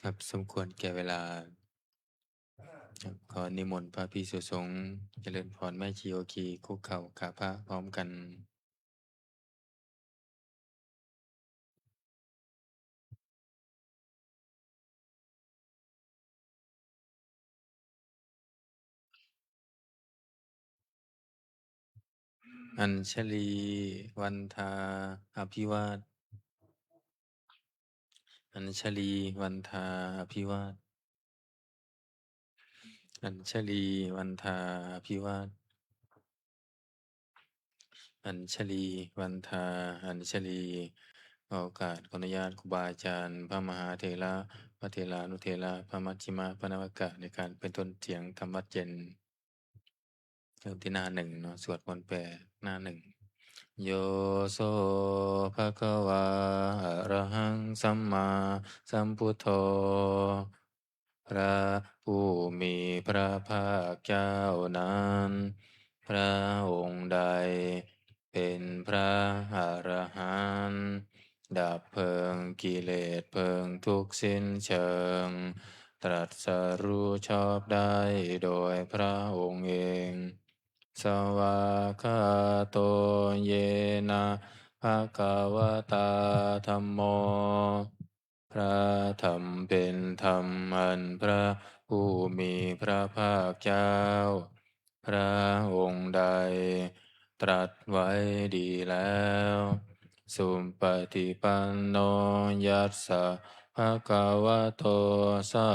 ครับสมควรแก่เวลาครับขอนิมนต์พระภิกษุสงฆ์เจริญพรแม่ชีโอคีคุกเข่ากราบพระพร้อมกันอัญชลีวันทาอภิวาทอัญชลีวันทาอภิวาทอัญชลีวันทาอภิวาทอัญชลีวันทาอัญชลีขอโอกาสขออนุญาตครูบาอาจารย์พระมหาเถระพระเถรานุเถระพระมัชฌิมาพระนวากะในการเป็นต้นเสียงธรรมวัดเย็นเริ่มที่หน้าหนึ่งเนาะสวดมนต์แปลหน้าหนึ่ง โยโสภะคะวาอะระหังสัมมาสัมพุทโธพระผู้มีพระภาคเจ้านั้นพระองค์ใดเป็นพระอรหันต์ดับเพลิงกิเลสเพลิงทุกข์สิ้นเชิงตรัสรู้ชอบได้โดยพระองค์เองสวากขาโตเยนะภะคะวะตาธัมโมพระธรรมเป็นธรรมอันพระผู้มีพระภาคเจ้าพระองค์ใดตรัสไว้ดีแล้วสุปฏิปันโนยัสสะภะคะวะโตสา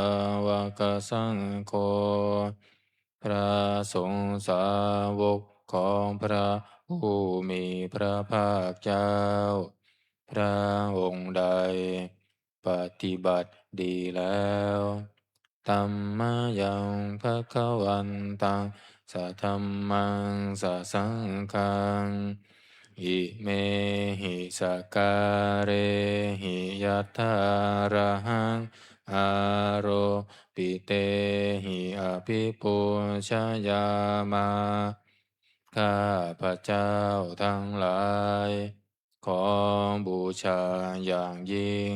วกสังโฆพระสงฆ์สาวกของพระผู้มีพระภาคเจ้าพระองค์ใดปฏิบัติดีแล้วตัมมายังภะคะวันตังสัทธัมมังสัสสังฆังอิเมหิสการะหิยัตถาระหังอาโรปิเตหิอภิปุชยามาข้าพระเจ้าทั้งหลายขอบูชาอย่างยิ่ง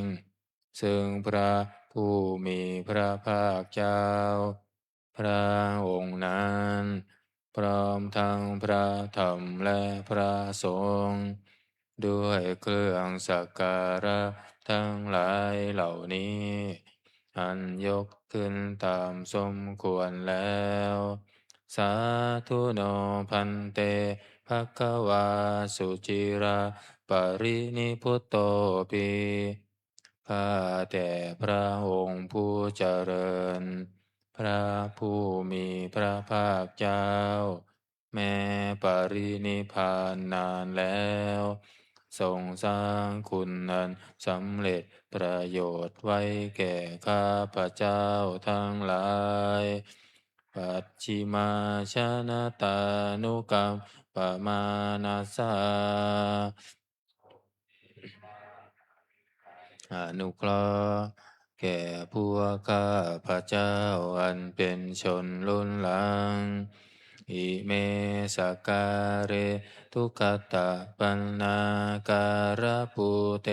ซึ่งพระผู้มีพระภาคเจ้าพระองค์นั้นพร้อมทั้งพระธรรมและพระสงฆ์ด้วยเครื่องสักการะทั้งหลายเหล่านี้อันยกขึ้นตามสมควรแล้วสาธุโนพันเตภควาสุจิราปรินิพุตโตปิข้าแต่พระองค์ผู้เจริญพระผู้มีพระภาคเจ้าแม้ปรินิพพานนานแล้วทรงสร้างคุณนันสำเร็จประโยชน์ไว้แก่ข้าพระเจ้าทั้งหลายปัจฉิมาชนะตานุกรรมปมานาสาอนุเคราะห์แก่พวกข้าพระเจ้าอันเป็นชนรุ่นหลังอิเมสกการะทุกขตะปันนาการะปูเต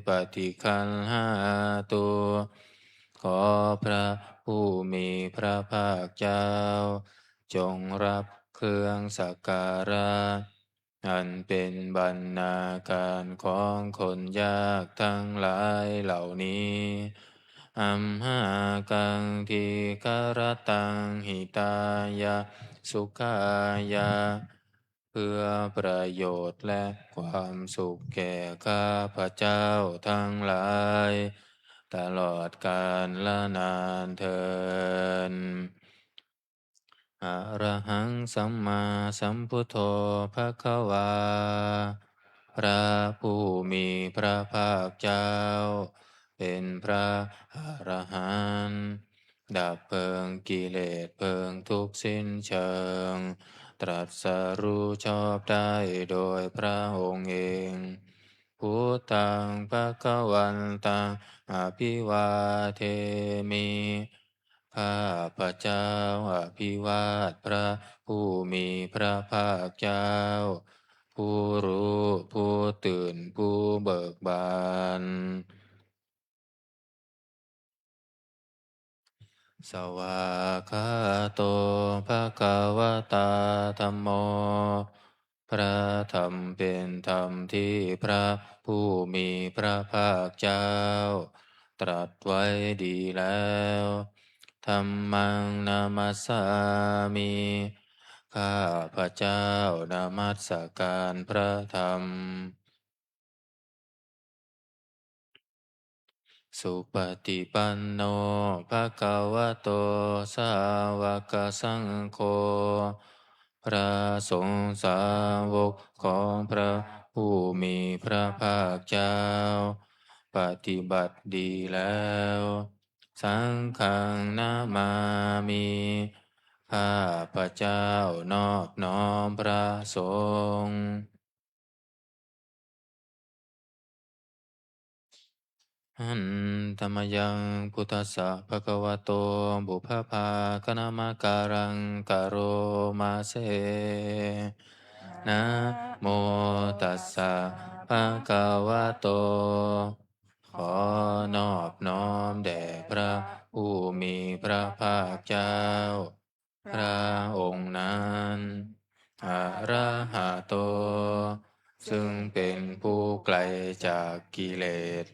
ปฏิคันหาตุขอพระผู้มีพระภาคเจ้าจงรับเครื่องสักการะอันเป็นบรรณาการของคนยากทั้งหลายเหล่านี้อัมหากังทีคารตังหิตายะสุขายะเพื่อประโยชน์และความสุขแก่ข้าพระเจ้าทั้งหลายตลอดกาลละนานเทอญอะระหังสัมมาสัมพุทโธภะคะวาพระผู้มีพระภาคเจ้าเป็นพระอรหันต์ดับเพลิงกิเลสเพลิงทุกข์สิ้นเชิงตรัสรู้ชอบได้โดยพระองค์เองพุทธังภะคะวันตังอภิวาเทมิข้าพระเจ้าอภิวาทพระผู้มีพระภาคเจ้าผู้รู้ผู้ตื่นผู้เบิกบาน สวากขาโตภะคะวะตาธัมโมพระธรรมเป็นธรรมที่พระผู้มีพระภาคเจ้าตรัสไว้ดีแล้วธัมมังนามัสสามิข้าพระเจ้านามัสการพระธรรม สุปฏิปันโนภะคะวะโตสาวกสังโฆพระสงฆ์สาวกของพระผู้มีพระภาคเจ้าปฏิบัติดีแล้วสังฆังนามามิข้าพระเจ้านอบน้อมพระสงฆ์ หันธรรมยังพุทธัสสะภะคะวะโตบุพพาคณมการังกะโรมาเสนะโมตัสสะภะคะวะโตขอนอบน้อมแด่พระผู้มีพระภาคเจ้าพระองค์นั้นอะระหะโตซึ่งเป็นผู้ไกลจากกิเลส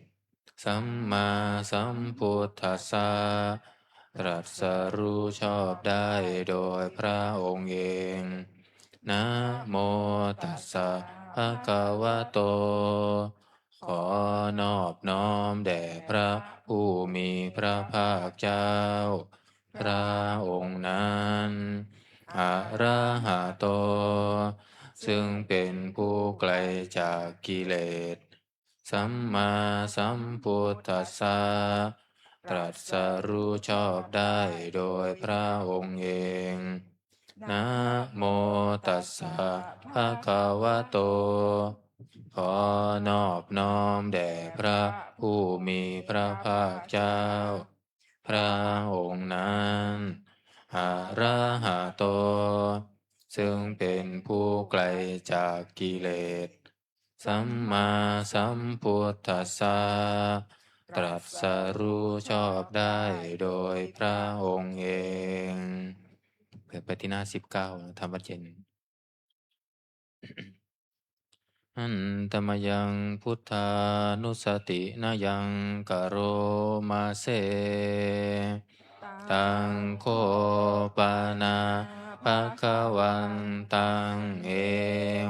สัมมาสัมพุทธัสสะตรัสรู้ชอบได้โดยพระองค์เองนะโมตัสสะภะคะวะโตขอนอบน้อมแด่พระผู้มีพระภาคเจ้าพระองค์นั้นอะระหะโตซึ่งเป็นผู้ไกลจากกิเลส สัมมาสัมพุทธัสสะตรัสรู้ชอบได้โดยพระองค์เองนะโมตัสสะภะคะวะโตขอนอบน้อมแด่พระผู้มีพระภาคเจ้าพระองค์นั้นอะระหะโตซึ่งเป็นผู้ไกลจากกิเลส สัมมาสัมพุทธัสสะตรัสรู้ชอบได้โดยพระองค์เองเปิดไปที่หน้า19ธรรมเจนอันตมยังพุทธานุสตินายังกโรมาเสตังโคปานาภะคะวันตังเอ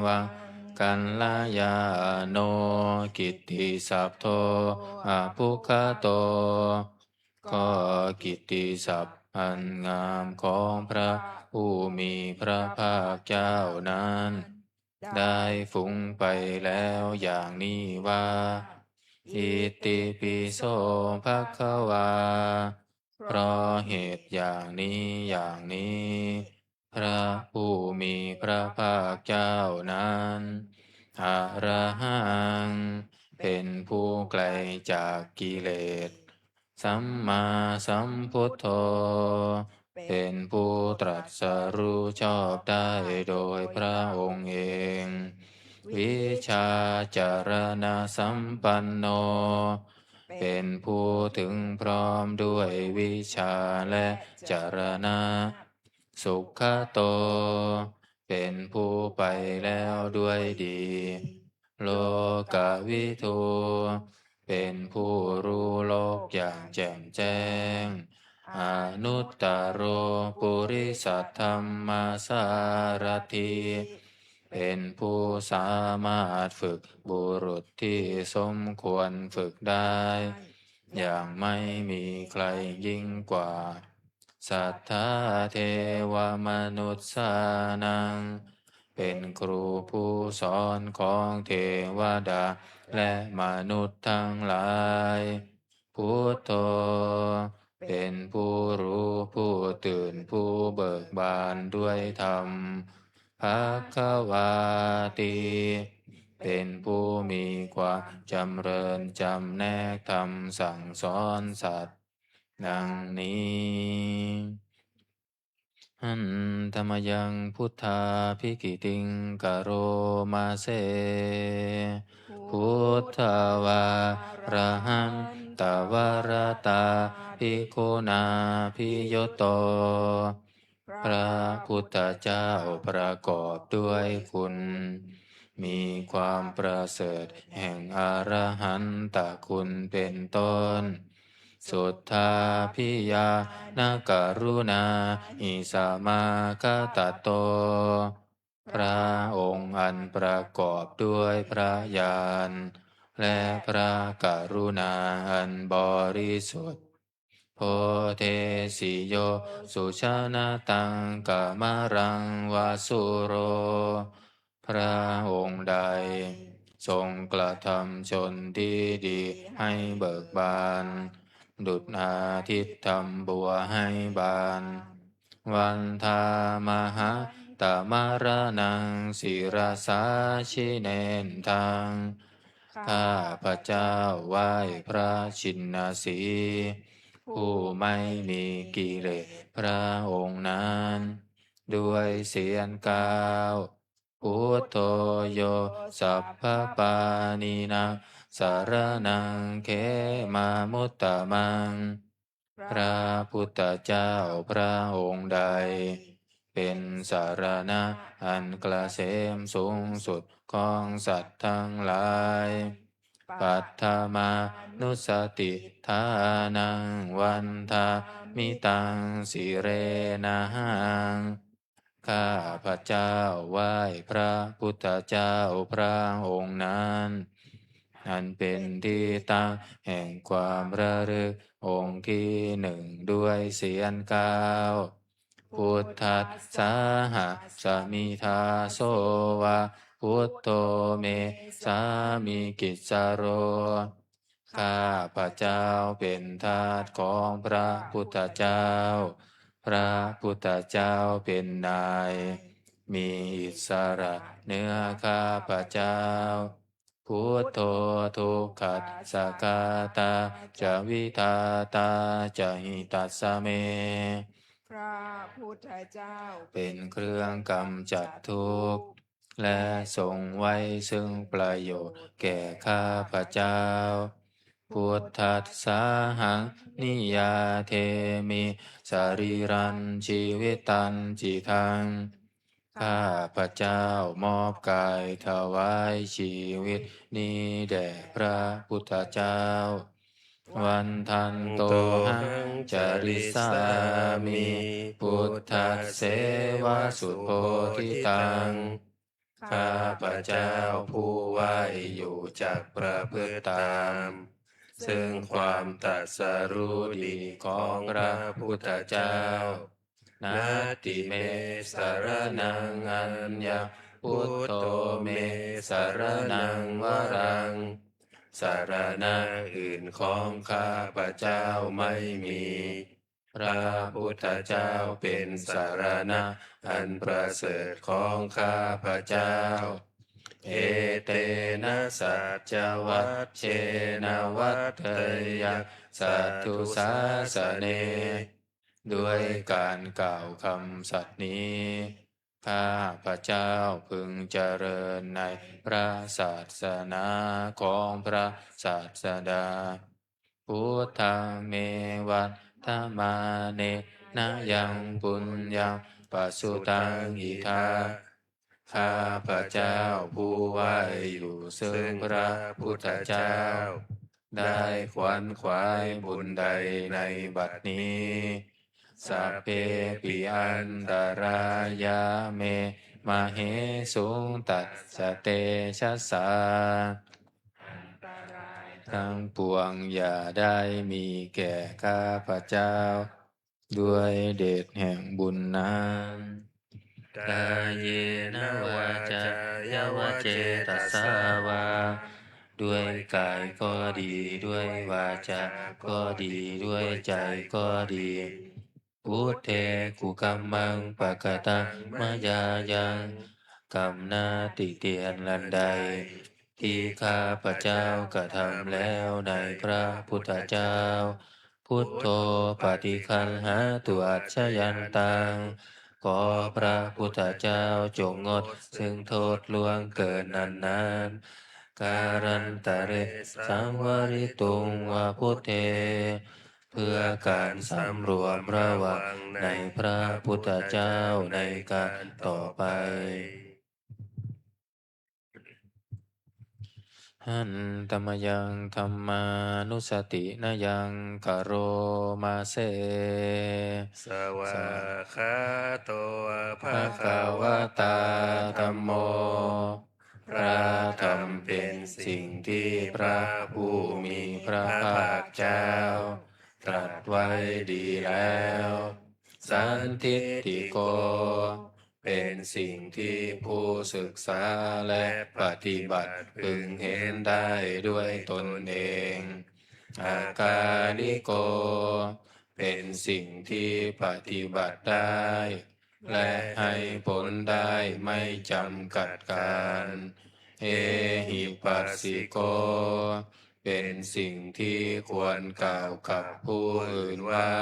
วัง กัลลายาโนกิตติสัพโทอภุคโตก็กิตติศัพท์อันงามของพระผู้มีพระภาคเจ้านั้นได้ฟุ้งไปแล้วอย่างนี้ว่าอิติปิโสภะคะวาเพราะเหตุอย่างนี้อย่างนี้พระผู้มีพระภาคเจ้านั้นอะระหังเป็นผู้ไกลจากกิเลสสัมมาสัมพุทโธเป็นผู้ตรัสรู้ชอบได้โดยพระองค์เองวิชาจารณะสัมปันโนเป็นผู้ถึงพร้อมด้วยวิชาและจารณะสุขโตเป็นผู้ไปแล้วด้วยดีโลกวิทูเป็นผู้รู้โลกอย่างแจ่มแจ้งอนุตตโรปุริสัทธัมมาสารถิเป็นผู้สามารถฝึกบุรุษที่สมควรฝึกได้ อย่างไม่มีใครยิ่งกว่า สัทธาเทวมนุษย์สานัง เป็นครูผู้สอนของเทวดาและมนุษย์ทั้งหลาย พุทโธเป็นผู้รู้ผู้ตื่นผู้เบิกบานด้วยธรรมภควาติเป็นผู้มีความจำเริญจำแนกธรรมสั่งสอนสัตว์ดังนี้หันธรรมยังพุทธาภิกิติงกโรมาเสพุทธวาระหัน ตวรตาภิกขุนาภิโยโตพระพุทธเจ้าประกอบด้วยคุณ มีความประเสริฐแห่งอรหันตคุณเป็นต้น สุทธาพิยานกรุณาหิสมาคตโต พระองค์อันประกอบด้วยพระญาณและพระกรุณาอันบริสุทธิ์โพเทสิโยสุชานาตังกามรังวาสุโร พระองค์ใดทรงกระทำชนที่ดีให้เบิกบาน ดุจอาทิตย์ทำบัวให้บาน วันทามหาตมารนังศิรสาชิเนนทัง ข้าพระเจ้าไหว้พระชินสี ผู้ไม่มีกิเลสพระองค์นั้น ด้วยเสียงกล่าวพุทโธโยสัพพปานินังสารนังเขมามุตตะมัง พระพุทธเจ้าพระองค์ใด เป็นสารณะอันเกษมสูงสุดของสัตว์ทั้งหลายปัตถมานุสติทานังวันทามิตังสิเรนะหัง ข้าพระเจ้าไหว้พระพุทธเจ้าพระองค์นั้นอันเป็นที่ตั้งแห่งความระลึกองค์ที่หนึ่งด้วยเสียงกล่าวพุทธัสสะหะสมิทาโสวะพุทโธเมสามิกิจจโร ข้าพระเจ้าเป็นทาสของพระพุทธเจ้า พระพุทธเจ้าเป็นนาย มีอิสระเหนือข้าพระเจ้า พุทโธทุกขัสสะกาตาจะวิทาตาจะหิตัสสะเม พระพุทธเจ้าเป็นเครื่องกำจัดทุกข์และทรงไว้ซึ่งประโยชน์แก่ข้าพระเจ้า พุทธัสสะหังนิยาเทมิสรีรันชีวิตันจิทัง ข้าพระเจ้ามอบกายถวายชีวิตนี้แด่พระพุทธเจ้า วันทันโตหังจาริสามิพุทธัสเสวะสุโพธิตัง ข้าพระเจ้าผู้ไหวอยู่จักประพฤติตามซึ่งความตรัสรู้ดีของพระพุทธเจ้านาติเมสารนังอัญญพุทโธเมสารนังวรัง สารณะอื่นของข้าพระเจ้าไม่มี พระพุทธเจ้าเป็นสารณะอันประเสริฐของข้าพระเจ้า เอเตนะสัจจวัชเชนะวัตเทยังสัตตุสาสเน ด้วยการกล่าวคำสัตย์นี้ ข้าพระเจ้าพึงเจริญในพระศาสนาของพระศาสดา พุทธังเมวัฏฐมาเนนะยังปุญญังปัสสุตังอิทา ข้าพระเจ้าผู้ไหวอยู่ซึ่งพระพุทธเจ้า ได้ขวนขวายบุญใดในบัดนี้สัพเพปิอันตรายาเมมาเหสุงตัสสะเตชะสา ทั้งปวงอย่าได้มีแก่ข้าพระเจ้า ด้วยเดชแห่งบุญนั้นกายเยนะวาจายาวเจตสาวา ด้วยกายก็ดีด้วยวาจาก็ดีด้วยใจก็ดีพุทเทกุกัมมังปะกตังมายายังกรรมนาติเตียนลันใด ที่ข้าพระเจ้ากระทำแล้วในพระพุทธเจ้า พุทโธปฏิคันหาตุอัจฉยันตัง ขอพระพุทธเจ้าจงงดซึ่งโทษล่วงเกินนั้น การันตะเรสังวริตุงวาพุทเทเพื่อการสำรวมระวังในพระพุทธเจ้าในการต่อไปหันตมยังธรรมานุสตินายังกโรมาเสสวาคาโตภะ ภะ คะ คะ วะ วะ ตา ตา ธั ธั ม ม โม โม พระธรรมเป็นสิ่งที่พระผู้มีพระภาคเจ้า ตรัสไว้ดีแล้ว สันทิฏฐิโก เป็นสิ่งที่ผู้ศึกษาและปฏิบัติพึงเห็นได้ด้วยตนเอง อากาลิโก เป็นสิ่งที่ปฏิบัติได้ และให้ผลได้ไม่จำกัดการ เอหิปัสสิโก เป็นสิ่งที่ควรกล่าวกับผู้อื่นว่า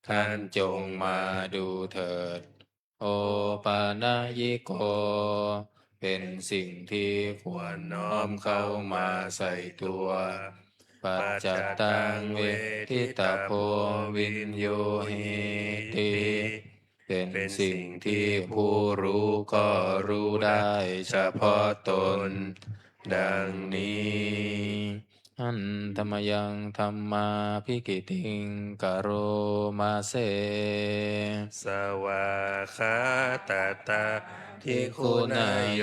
ท่านจงมาดูเถิด โอปานายิโก เป็นสิ่งที่ควรน้อมเข้ามาใส่ตัว ปัจจัตตังเวทิตาโพวินโยหิติ เป็นสิ่งที่ผู้รู้ก็รู้ได้เฉพาะตน ดังนี้หันธรรมยังธรรมาภิกิติงกโรมาเส สวาคาตาตาทิ ทิ คุ คุณ ายโย โย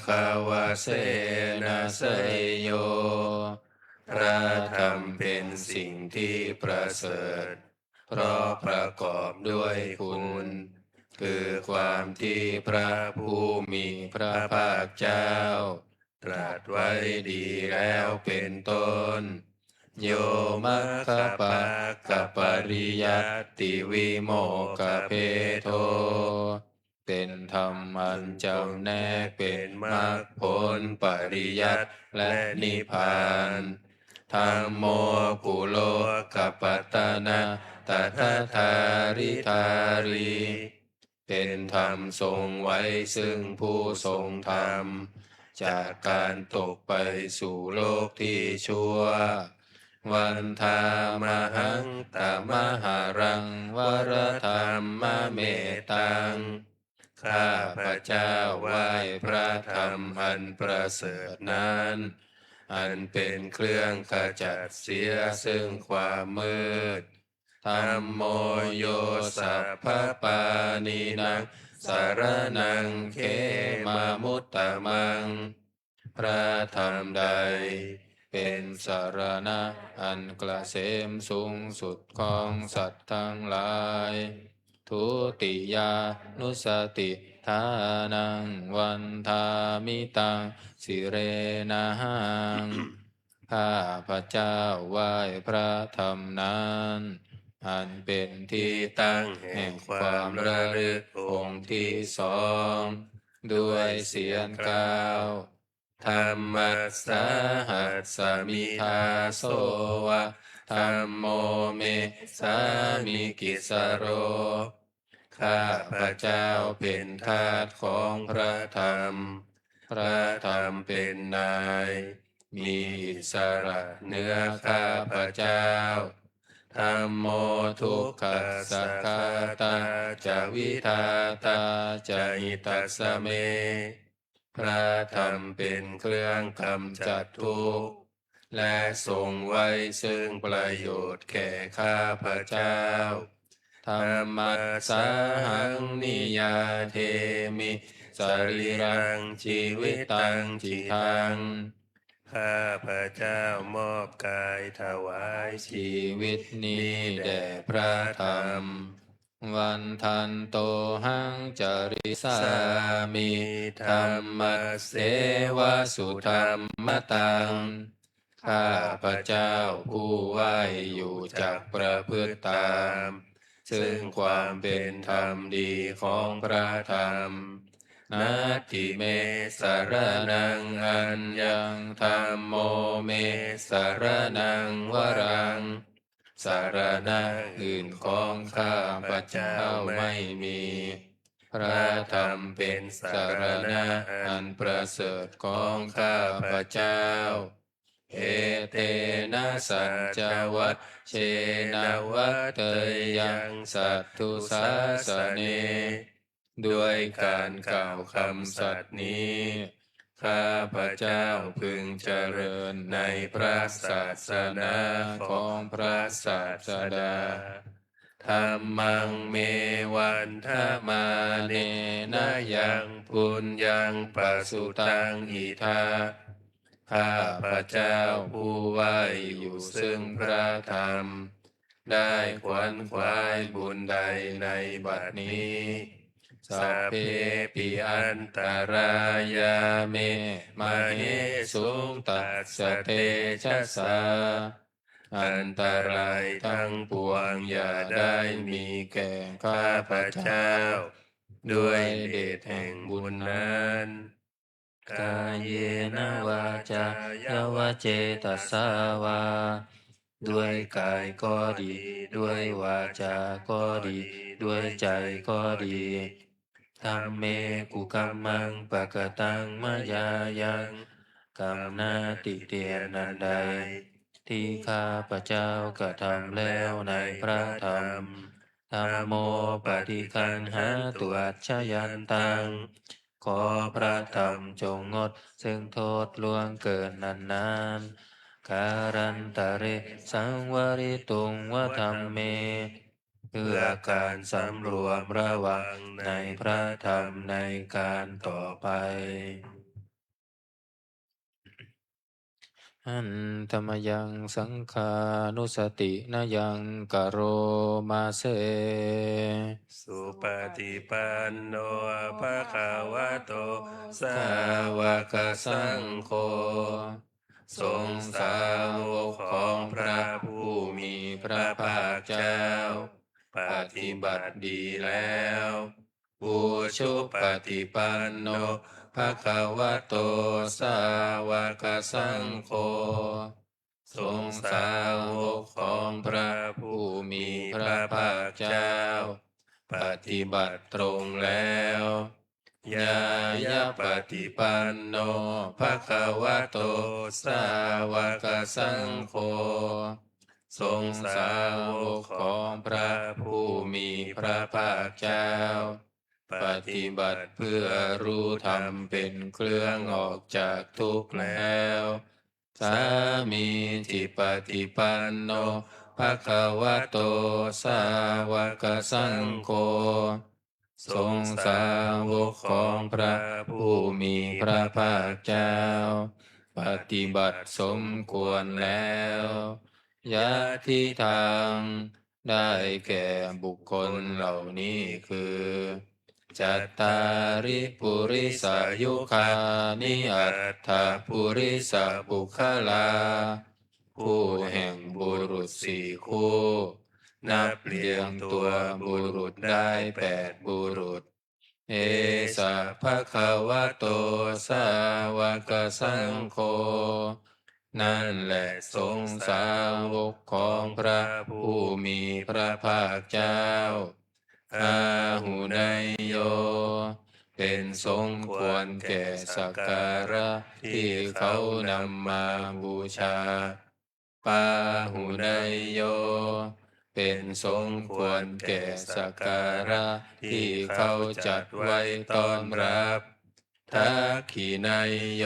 คาวาเสนาเสยโย พระธรรมเป็นสิ่งที่ประเสริฐ เพราะประกอบด้วยคุณ คือความที่พระผู้มีพระภาคเจ้า ตรัสไว้ดีแล้วเป็นต้น โยมัคคปะกะปริยัตติวิโมกขเพโท เป็นธรรมอันจำแนกเป็นมรรคผลปริยัติและนิพพานธัมโมกุโลกัปปตนะตถาธาริธารี เป็นธรรมทรงไว้ซึ่งผู้ทรงธรรม จากการตกไปสู่โลกที่ชั่ว วันธามหังตมหารังวรธรรมเมตัง ข้าพระเจ้าไหว้พระธรรมอันประเสริฐนั้น อันเป็นเครื่องขจัดเสียซึ่งความมืดธัมโมโยสัพพปานีนังสารนังเขมามุตตมัง พระธรรมใดเป็นสารณะอันเกษมสูงสุดของสัตว์ทั้งหลาย ทุติยานุสติทานังวันทามิตังสิเรนะหัง ข้าพระเจ้าไหว้พระธรรมนั้นอันเป็นที่ตั้งแห่งความระลึกองค์ที่สองด้วยเสียงกล่าวธรรมัสสาหัสสมิทาโสวะธัมโมเมสามิกิสโร ข้าพระเจ้าเป็นทาสของพระธรรม พระธรรมเป็นนาย มีอิสระเหนือข้าพระเจ้าธัมโมทุกขัสสะคาตาจะวิทาตาจะหิตัสสะเม พระธรรมเป็นเครื่องกำจัดทุกข์และทรงไว้ซึ่งประโยชน์แก่ข้าพระเจ้าธรรมัสสาหังนิยาเทมิสรีรังชีวิตังจิตัง ข้าพระเจ้ามอบกายถวายชี ชีวิตนี้แด่พระธรรม วันทันโตหังจริสามิธรรมเสวะสุธรรมตัง ข้าพระเจ้าผู้ไหวอยู่จักประพฤติตาม ซึ่งความเป็นธรรมดีของพระธรรมนาทิเมสารนังอัญญังธัมโมเมสารนังวรัง สารณะอื่นของข้าพระเจ้าไม่มี พ ระธรรมเป็นสารณะอันประเสริฐของข้าพเจ้าเอเตนะสัจจวัตเชนะวัตเตยังสัตตุสาสเนด้วยการกล่าวคำสัตย์นี้ข้าพเจ้าพึงเจริญในพระศาสนาของพระศาสดาธัมมังเมวันทมาเนนะยังปุญญังปัสสุตังอิทาข้าพเจ้าผู้ไหวอยู่ซึ่งพระธรรมได้ขวนขวายบุญใดในบัดนี้สัพเพปิอันตรายาเมมเหสุงตัสสะเตชะสาอันตรายทั้งปวงอย่าได้มีแก่ข้าพเจ้าด้วยเดชแห่งบุญนั้นกายเยนะวาจายะเจตสาวาด้วยกายก็ดีด้วยวาจาก็ดีด้วยใจก็ดีธัมเมกุกัมมังปะกตังมยายังกรรมนาติเตียนนันใดที่ข้าพเจ้ากระทำแล้วในพระธรรมธัมโมปฏิคันหาตุอัจฉยันตังขอพระธรรมจงงดซึ่งโทษล่วงเกินนานๆการันตะเรสังวริตุงวธรรมเมเพื่อการสำรวมระวังในพระธรรมในการต่อไปอันธรรมยังสังขานุสตินายังกโรมาเสสุปฏิปันโนภะคะวะโตสาวกสังโฆทรงสาวกของพระผู้มีพระภาคเจ้าปฏิบัติดีแล้วอุชุปฏิปันโนภะคะวะโตสาวกสังโฆทรงสาวกของพระผู้มีพระภาคเจ้าปฏิบัติตรงแล้วญายะปฏิปันโนภะคะวะโตสาวกสังโฆทรงสาวกของพระผู้มีพระภาคเจ้าปฏิบัติเพื่อรู้ธรรมเป็นเครื่องออกจากทุกข์แล้วสามีจิปฏิปันโนภะคะวะโตสาวกสังโฆทรงสาวกของพระผู้มีพระภาคเจ้าปฏิบัติสมควรแล้วยะทิทางได้แก่บุคคลเหล่านี้คือจัตตาริปุริสายุคานิอัตถปุริสบุคลาคู่แห่งบุรุษสี่คู่นับเรียงตัวบุรุษได้8บุรุษเอสะภะคะวะโตสาวกสังโฆนั่นแหละสงสาวกของพระผู้มีพระภาคเจ้าอาหุนายโยเป็นสมควรแก่สักการะที่เขานำมาบูชาปาหุนายโยเป็นสมควรแก่สักการะที่เขาจัดไว้ต้อนรับทักขินายโย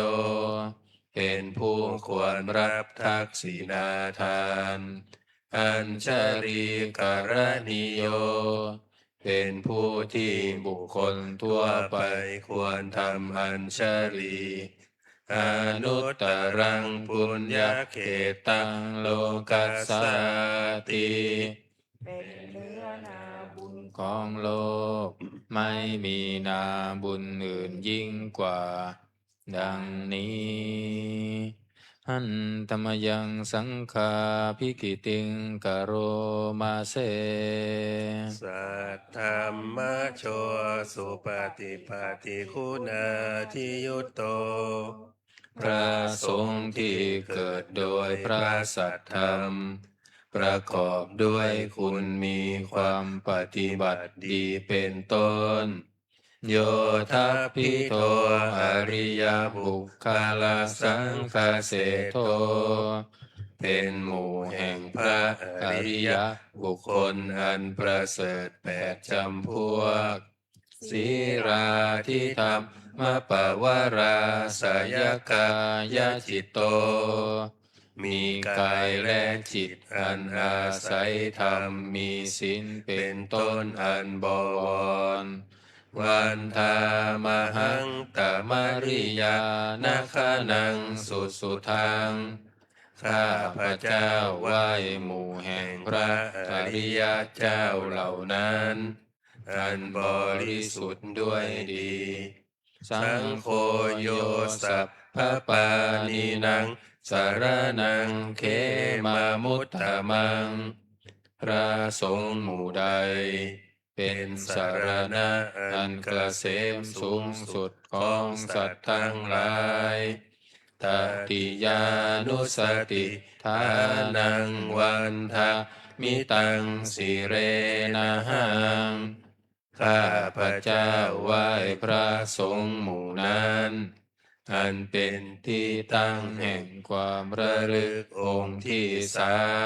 เป็นผู้ควรรับทักษิณาทานอัญชลีกรณิโยเป็นผู้ที่บุคคลทั่วไปควรทำอัญชลีอนุตตรังปุญญเขตังโลกัสสาติเป็นเนื้อนาบุญของโลกไม่มีนาบุญอื่นยิ่งกว่าดังนี้หันธรรมยังสังฆาภิกิติงกโรมาเสสัทธัมมโชสุปฏิปฏิคุณาทิยุตโตพระสงฆ์ที่เกิดโดยพระสัทธรรมประกอบด้วยคุณมีความปฏิบัติดีเป็นต้น โยทัพพิโตอริยบุคคลสังฆเสโทเป็นหมู่แห่งพระอริยบุคคลอันประเสริฐ8จำพวกสีราทิธรรมปวาราสยกายจิตโตมีกายและจิตอันอาศัยธรรมมีศีลเป็นต้นอันบวรวันธามหังตมริยานาคานังสุทังข้าพระเจ้าไหว้หมู่แห่งพระอริยเจ้าเหล่านั้นอันบริสุทธิ์ด้วยดีสังโฆโยสัพพปานีนังสารนังเขมามุตตมังพระสงฆ์หมู่ใดเป็นสารณะอันเกษมสูงสุดของสัตว์ทั้งหลายตติยานุสติทานังวันทามิตังสิเรนะหังข้าพระเจ้าไหว้พระสงฆ์หมู่นั้นอันเป็นที่ตั้งแห่งความระลึกองค์ที่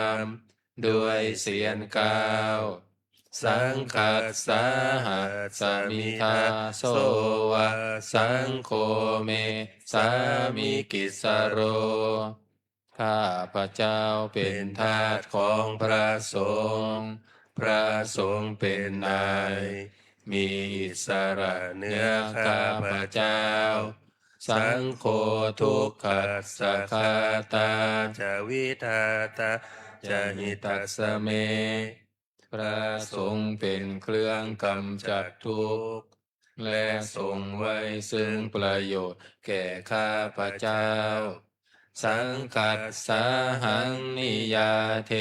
3ด้วยเสียง9สังคัสสาหัสมิทาโสวะสังโฆเมสามิกิสโรข้าพระเจ้าเป็นทาสของพระสงฆ์พระสงฆ์เป็นนายมีอิสระเหนือข้าพระเจ้าสังโฆทุกขัสสะคาตาจวิทาตาจหิตัสสะเมพระสงฆ์เป็นเครื่องกำจัดทุกข์และทรงไว้ซึ่งประโยชน์แก่ข้าพระเจ้าสังคัสสาหังนิยาเท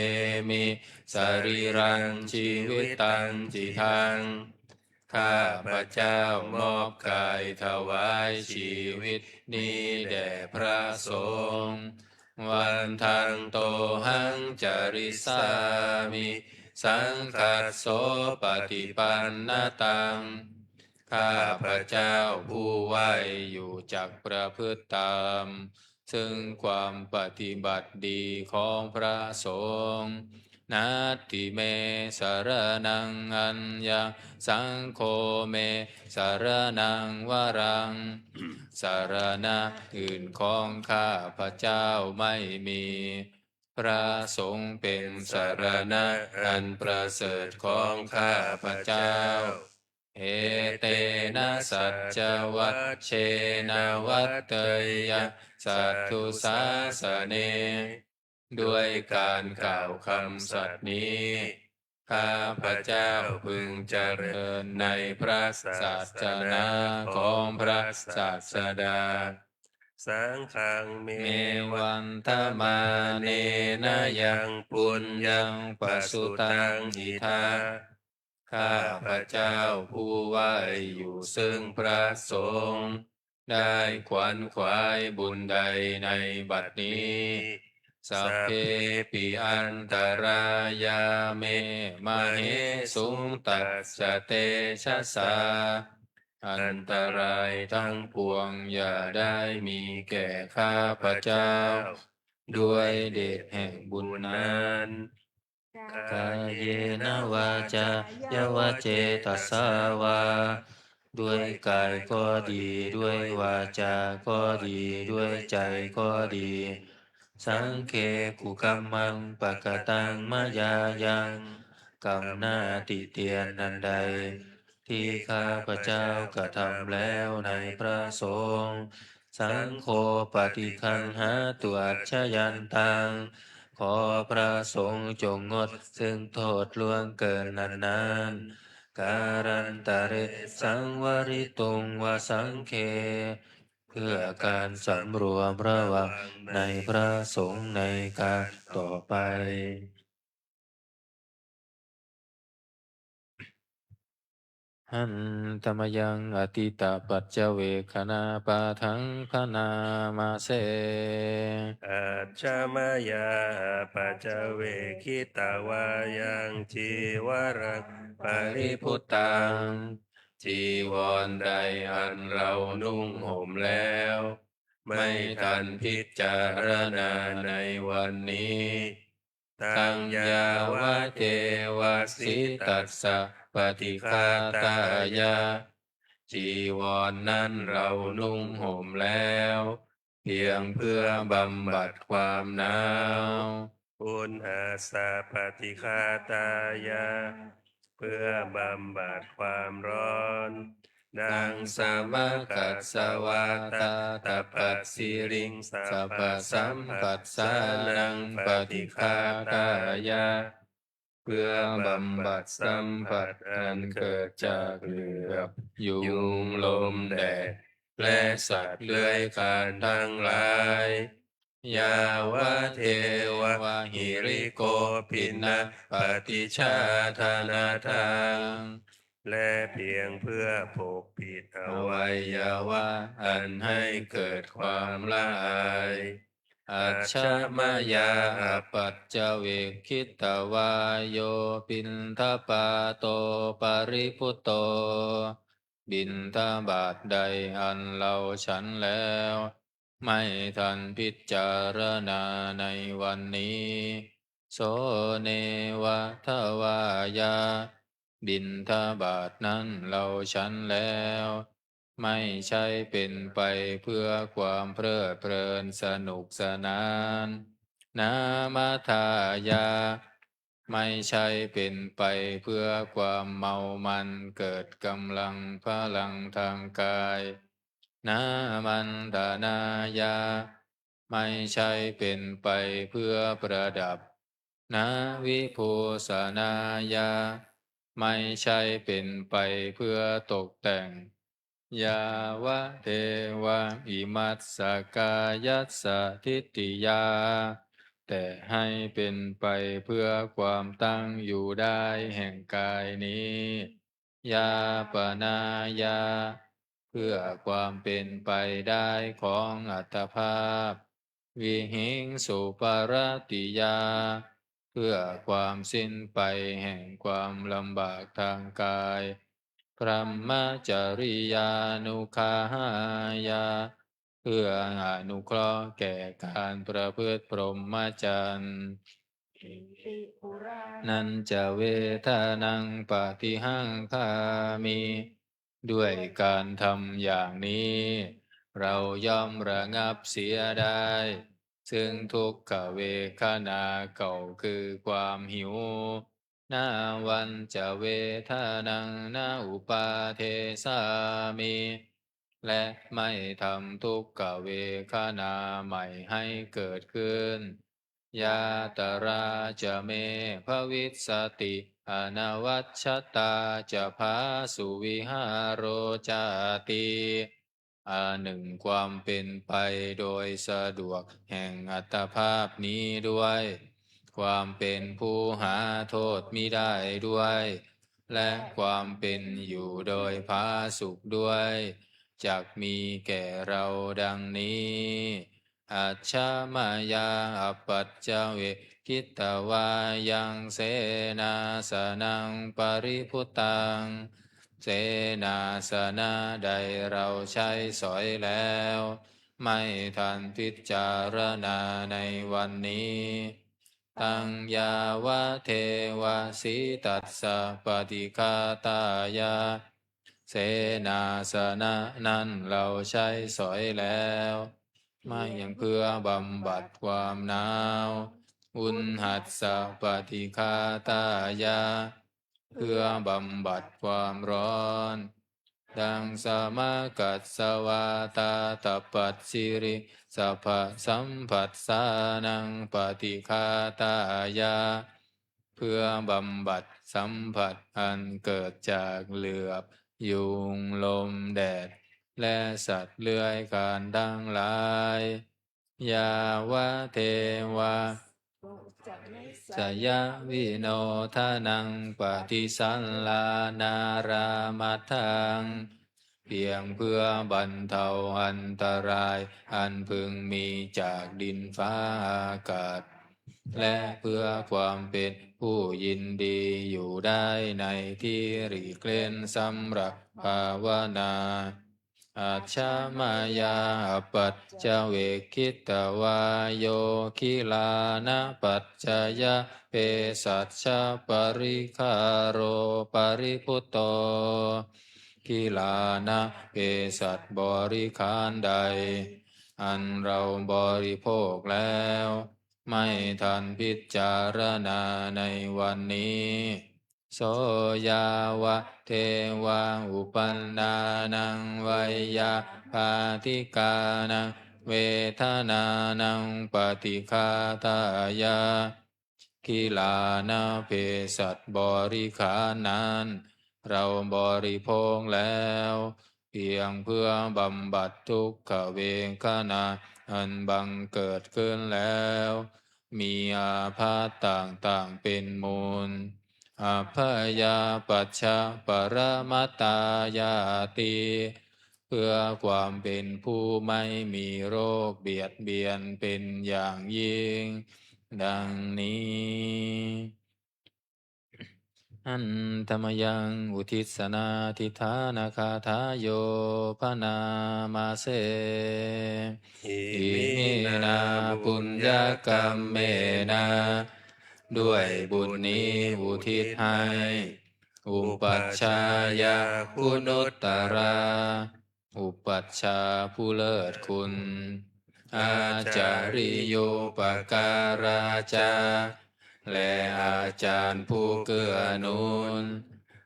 มิสรีรังชีวิตังจิทังข้าพระเจ้ามอบกายถวายชีวิตนี้แด่พระสงฆ์วันทังโตหังจริสามิสังคัสโสปฏิปันนตังข้าพระเจ้าผู้ไหวอยู่จักประพฤติตามซึ่งความปฏิบัติดีของพระสงฆ์นัตติเมสารนังอัญญาสังโฆเมสารนังวรังสารณะอื่นของข้าพระเจ้าไม่มีพระสงฆ์เป็นสารณะอันประเสริฐของข้าพระเจ้าเอเตนะสัจจวัชเชนะวัตเตยะสัตตุสาสเนด้วยการกล่าวคำสัตย์นี้ข้าพระเจ้าพึงเจริญในพระศาสนาของพระศาสดาสังฆังเมวันทมาเนนะยังปุญญังปัสสุตังอิทาข้าพระเจ้าผู้ไหวอยู่ซึ่งพระสงฆ์ได้ขวนขวายบุญใดในบัดนี้สัพเพปิอันตรายาเมมเหสุงตัสสะเตชะสาอันตรายทั้งปวงอย่าได้มีแก่ข้าพระเจ้าด้วยเดชแห่งบุญนั้นกายเยนะวาจายวเจตัสสาวาด้วยกายก็ดีด้วยวาจาก็ดีด้วยใจก็ดีสังเคกุกัมมังปะกตังมะยายังกรรมหน้าติเตียนนันใดที่ข้าพระเจ้ากระทำแล้วในพระสงฆ์สังโฆปฏิคันหาตัวอัจฉยันตังขอพระสงฆ์จงงดซึ่งโทษล่วงเกินนั้นการันตะเรสังวริตุงวสังเคเพื่อการสำรวมระวังในพระสงฆ์ในการต่อไปหันตมยังอติตาปัจเจเวคณาปาทังพนามาเสอัจฉมยาปัจเจเวคิตาวายังจีวรังปริพุตตัง จีวรใดอันเรานุ่งห่มแล้ว ไม่ทันพิจารณาในวันนี้ตังยาวะเทวสิตัสสะปฏิฆาตายะจีวรนั้นเรานุ่งห่มแล้ว เพียงเพื่อบำบัดความหนาวอุณหาสะปฏิฆาตายะเพื่อบำบัดความร้อนดังสมกัสสวาตาตปัสสิริงสัพพสัมปัสสานังปฏิฆาตายะเพื่อบำบัดสัมผัสอันเกิดจากเหลือบยุงลมแดดและสัตว์เลื้อยคลานทั้งหลายยาวะเทวะหิริโกปินะปฏิชาธานาทังและเพียงเพื่อปกปิดอวัยวะอันให้เกิดความละอายอัจฉมยาปัจจเวกขิตวายโยปินทปาโตปริพุตโตบิณฑบาตใดอันเราฉันแล้วไม่ทันพิจารณาในวันนี้โสเนวะทวายาบิณฑบาตนั้นเราฉันแล้วไม่ใช่เป็นไปเพื่อความเพลิดเพลินสนุกสนานนามาทายาไม่ใช่เป็นไปเพื่อความเมามันเกิดกำลังพลังทางกายนามันดานายาไม่ใช่เป็นไปเพื่อประดับนาวิภูสนายาไม่ใช่เป็นไปเพื่อตกแต่งยาวะเทวะอิมัสสกายัสสะทิฏฐิยาแต่ให้เป็นไปเพื่อความตั้งอยู่ได้แห่งกายนี้ยาปนายาเพื่อความเป็นไปได้ของอัตภาพวิหิงสุปารติยาเพื่อความสิ้นไปแห่งความลำบากทางกายพรหมจริยานุคายาเพื่ออนุเคราะห์แก่การประพฤติพรหมจรรย์นันจะเวทานังปฏิหังคามิด้วยการทำอย่างนี้เราย่อมระงับเสียได้ซึ่งทุกขเวทนาเก่าคือความหิวนาวันจะเวทานังนาอุปาเทสามิและไม่ทำทุกขเวทนาใหม่ให้เกิดขึ้นยาตราจะเมภวิสติอนวัชชตาจะพาสุวิหารโรจาติหนึ่งความเป็นไปโดยสะดวกแห่งอัตภาพนี้ด้วยความเป็นผู้หาโทษมิได้ด้วยและความเป็นอยู่โดยพาสุขด้วยจักมีแก่เราดังนี้อัจฉมายาปัจจเวคิตวายังเสนาสนังปริพุตังเสนาสนะใดเราใช้สอยแล้วไม่ทันพิจารณาในวันนี้ตังยาวะเทวสิตัสสะปฏิฆาตายาเสนาสนะนั้นเราใช้สอยแล้วไม่ยังเพื่อบำบัดความหนาวอุณหัสสะปฏิฆาตายาเพื่อบำบัดความร้อนดังสมากัสสวาตาตปัสสิริสัพพสัมผัสสานังปฏิฆาตายาเพื่อบำบัดสัมผัสอันเกิดจากเหลือบยุงลมแดดและสัตว์เลื้อยคลานทั้งหลายยาวะเทวะสยวิโนทานังปฏิสัลลานารามัทังเพียงเพื่อบรรเทาอันตรายอันพึงมีจากดินฟ้าอากาศ และเพื่อความเป็นผู้ยินดีอยู่ได้ในที่หลีกเล่นสำหรับภาวนาอัจฉมายาปัจจเวคิตวายโยคิลานะปัจจยะเปสัชชะปริคารโรปริพุตโตคิลานะเปสัตบริขารใดอันเราบริโภคแล้วไม่ทันพิจารณาในวันนี้โสยาวะเทวาอุปันนานังวัยยาปาติกานังเวทนานังปฏิฆาตายากิลานาเพสัตบริขารนั้นเราบริโภคแล้วเพียงเพื่อบำบัดทุกขเวทนาอันบังเกิดขึ้นแล้วมีอาพาธต่างๆเป็นมูลอาภยาปัชชะปรมัตตายาติเพื่อความเป็นผู้ไม่มีโรคเบียดเบียนเป็นอย่างยิ่งดังนี้อันธรรมยังอุทิศนาทิฐานาคาทายโยพนามาเสอิอิมิมินา นา บุ ปุ ญ ญ ญ ญ ก ก ร ร ร ร ม ม เม เม นา นาด้วยบุญนี้อุทิศให้อุปัชฌายาคุณุตตรา อุปัชฌาย์ผู้เลิศคุณ อาจาริโยปการาจาและอาจารย์ผู้เกื้อหนุน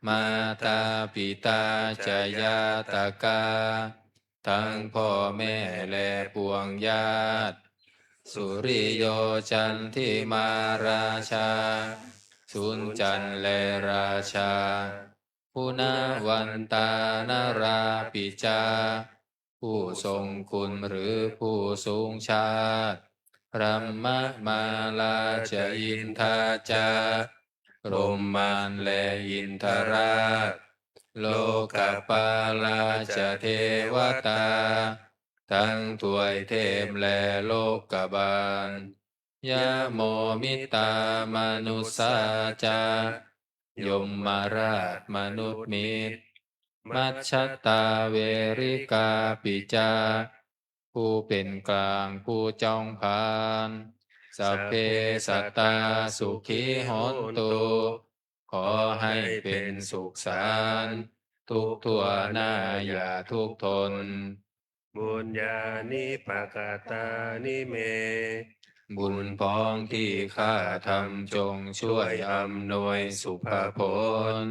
มาตาปิตาจายาตกาทั้งพ่อแม่และปวงญาติสุริโยจันทิมาราชาสุนจันทร์และราชาปุณวันตานาราปิจาผู้ทรงคุณหรือผู้สูงชาติรัมมะมาลาจะอินทาจารมมานและอินทราชโลกปาลาจะเทวตาทั้งถวยเทพและโลกบาลยะโมมิตามนุสาจายมมาราชมนุษย์มิตรมัชฌตตาเวริกาปิจาผู้เป็นกลางผู้จองพานสัพเพสัตตาสุขีหนตุขอให้เป็นสุขสันต์ทุกทั่วหน้าอย่าทุกข์ทน บุญญาณิปกตานิเม บุญพ้องที่ข้าทำจงช่วยอำนวยสุภผล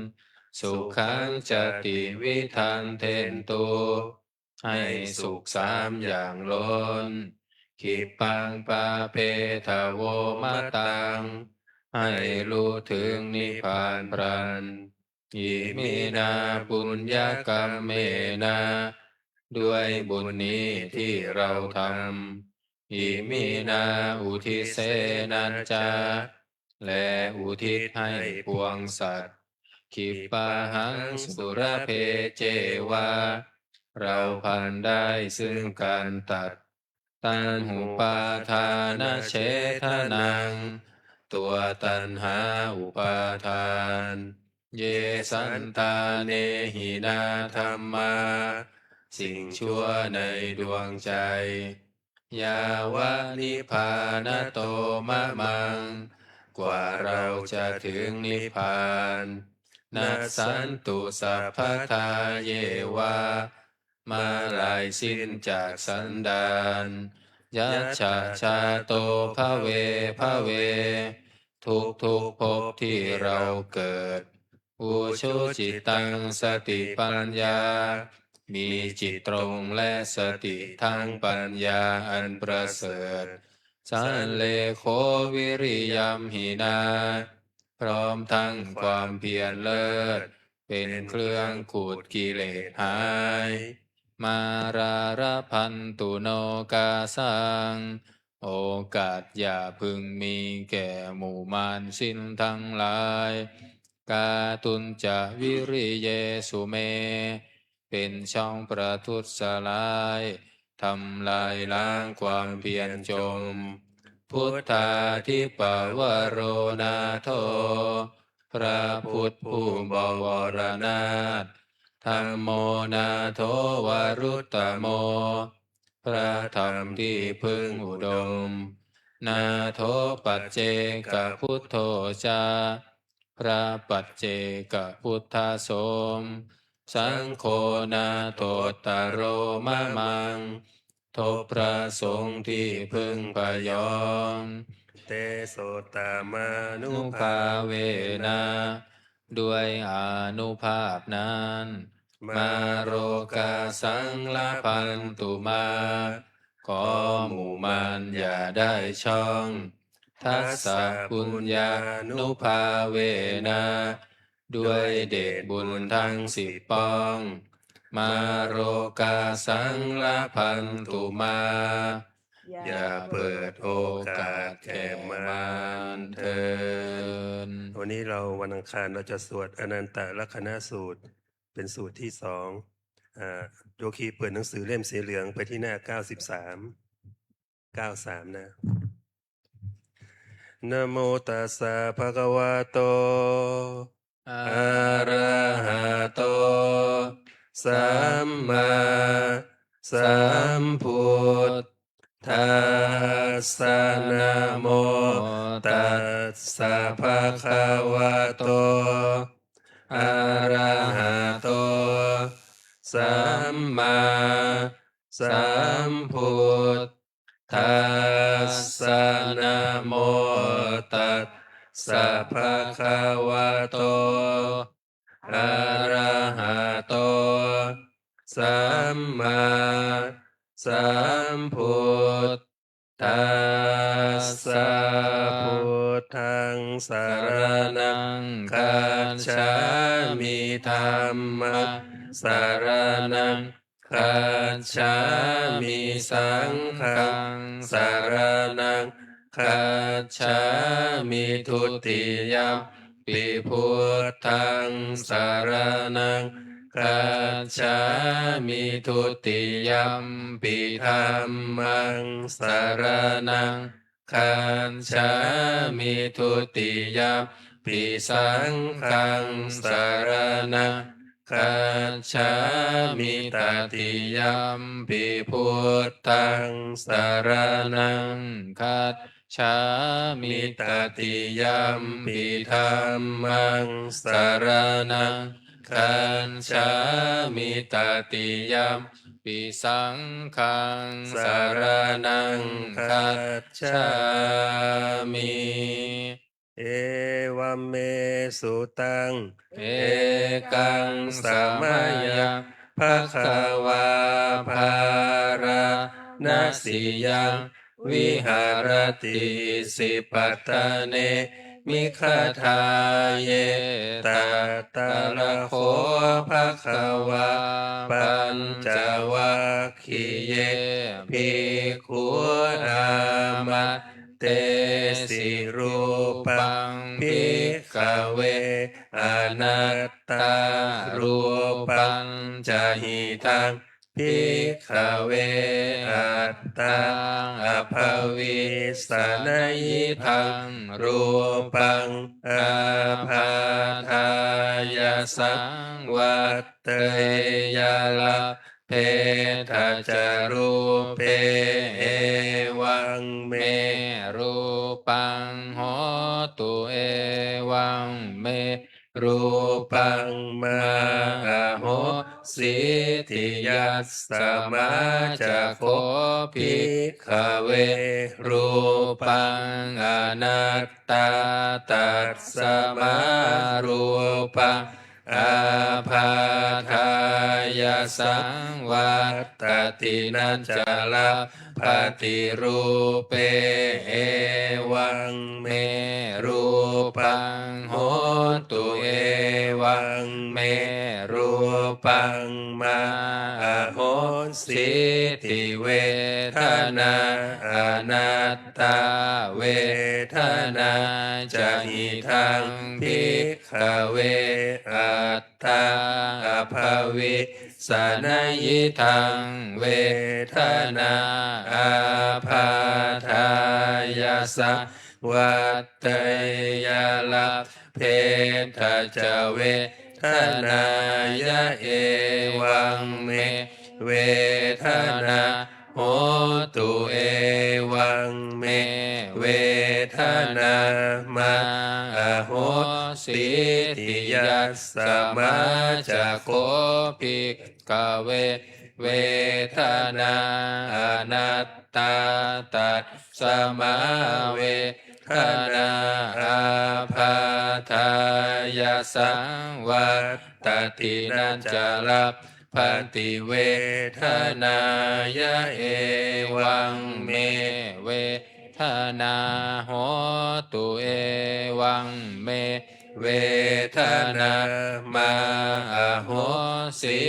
สุขังจติวิทันเทนตุให้สุขสามอย่างล้นขิปังปาเพทะโวมะตังให้รู้ถึงนิพพานพรันอิมินาปุญญกรรมเมนาด้วยบุญนี้ที่เราทำอิมินาอุทิเสนันจาและอุทิศให้ปวงสัตว์ขิปะหังสุรเพเจวาเราพันได้ซึ่งการตัดตัณหุปาทานเฉทนังตัวตัณหาอุปาทานเยสันตาเนหินาธรรมาสิ่งชั่วในดวงใจยาวะนิพพานโตมะมังกว่าเราจะถึงนิพพานนัสสันตุสัพพทาเยวามาลายสิ้นจากสันดานยัจฉาชาโตภเวภเวทุกภพที่เราเกิดอุชุจิตังสติปัญญามีจิตตรงและสติทั้งปัญญาอันประเสริฐสันเลโควิริยมหินาพร้อมทั้งความเพียรเลิศเป็นเครื่องขูดกิเลสหายมาราระพันตุโนกาสังโอกาสอย่าพึงมีแก่หมู่มารสิ้นทั้งหลายกาตุนจะวิริเยสุเมเป็นช่องประทุษลายทำลายล้างความเพียรจม พุทธาธิปวโรนาโถพระพุทธผู้บวรนาถธัมโมนาโถวรุตตโมพระธรรมที่พึงอุดมนาโถปัจเจกพุทโธจาพระปัจเจกพุทธโสมสังโฆนาโถตโรมะมังโทพระสงฆ์ที่พึงพยอมเตโสตามานุ นุภาเวนะด้วยอานุภาพนั้นมาโรกาสังละพันตุมาขอหมู่มารอย่าได้ช่องทัสสะปุญญานุภาเวนะด้วยเดชบุญทั้ง10ป้องมาโรกาสังละพันตุมาอย่าเปิดโอกาสแก่มารเถิดวันนี้เราวันอังคารเราจะสวดอนันตลักขณสูตรเป็นสูตรที่2โยคีเปิดหนังสือเล่มสีเหลืองไปที่หน้า93นะนะโมตัสสะภะคะวะโตอะระหะโตสัมมาสัมพุทธัสสะนะโมตัสสะภะคะวะโตอะระหะโตสัมมาสัมพุทธัสสะนะโมตัสสะภะคะวะโตอะระหะโตสัมมาสัมพุทธัสสะพุทธังสรณังคัจฉามิธัมมังสรณังคัจฉามิสังฆังสรณังคัจฉามิทุติยัมปิพุทธังสรณังคัจฉามิทุติยัมปิธัมมังสรณังคัจฉามิทุติยัมปิสังฆังสรณังคัจฉามิตติยัมปิพุทธังสรณังคัจฉามิตติยัมปิธัมมังสรณังคัจฉามิตติยัมปิสังฆังสรณังคัจฉามิเอวัมเมสุตังเอกังสมัยยังภะคะวาภาราณสียังวิหารติสิปัตตะเนมิคทาเยตัตตะระโคภะคะวาปัญจวัคคีเยภิกขุอามัตเตสิรูปังภิกขเวอนัตตารูปัญจหิตังภิกขเวอัตตาอภวิสนยิทังรูปังอาภาทายสังวัตเตยลาเพทะจารูเปเอวังเมรูปังโหตุเอวังเมรูปังมาโหสิทิยัสสมาจะโคภิกขเวรูปังอนัตตาตัสสมารูปังอาภาทายสังวัตตินัจจลาปฏิรูเปเอวังเมรูปังโหตุเอวังเมรูปังมาโหสิทิเวทนาอนัตตาเวทนาจะหิทังภิกขเวอัตตาอภวิสนยิทังเวทนาอาภาทา ยาสะวัตเตยาลาเพทะจเวทนายะเอวังเมเวทนาโหตุเอวังเมเวทนามาโหสิติยัสสมาจะโคภิกขเวเวทนาอนัตตาตัสสมาเวทนาอาภาทายาสังวัตตินัจจลับพันติเวทนายะเอวังเมเวทนาโหตุเอวังเมเวทนามาโหสิ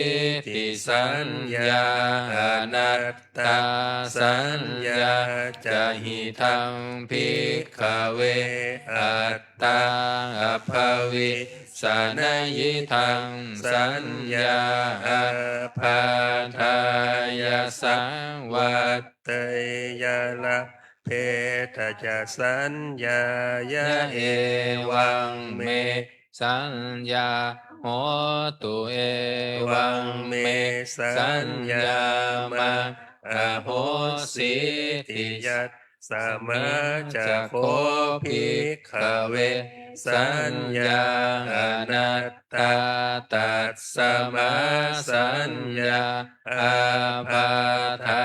ติสัญญาอนัตตาสัญญาจะหิทังภิกขเวอัตตาอภวิสานยิทังสัญญาอภาทายาสังวัตเตยาลาเพทะจะสัญญายะเอวังเมสัญญาโหตุเอวังเมสัญญามาโหสิติยัสสมาจะโคภิกขเวสัญญาอนัตตาตัสสมาสัญญาอาภาทา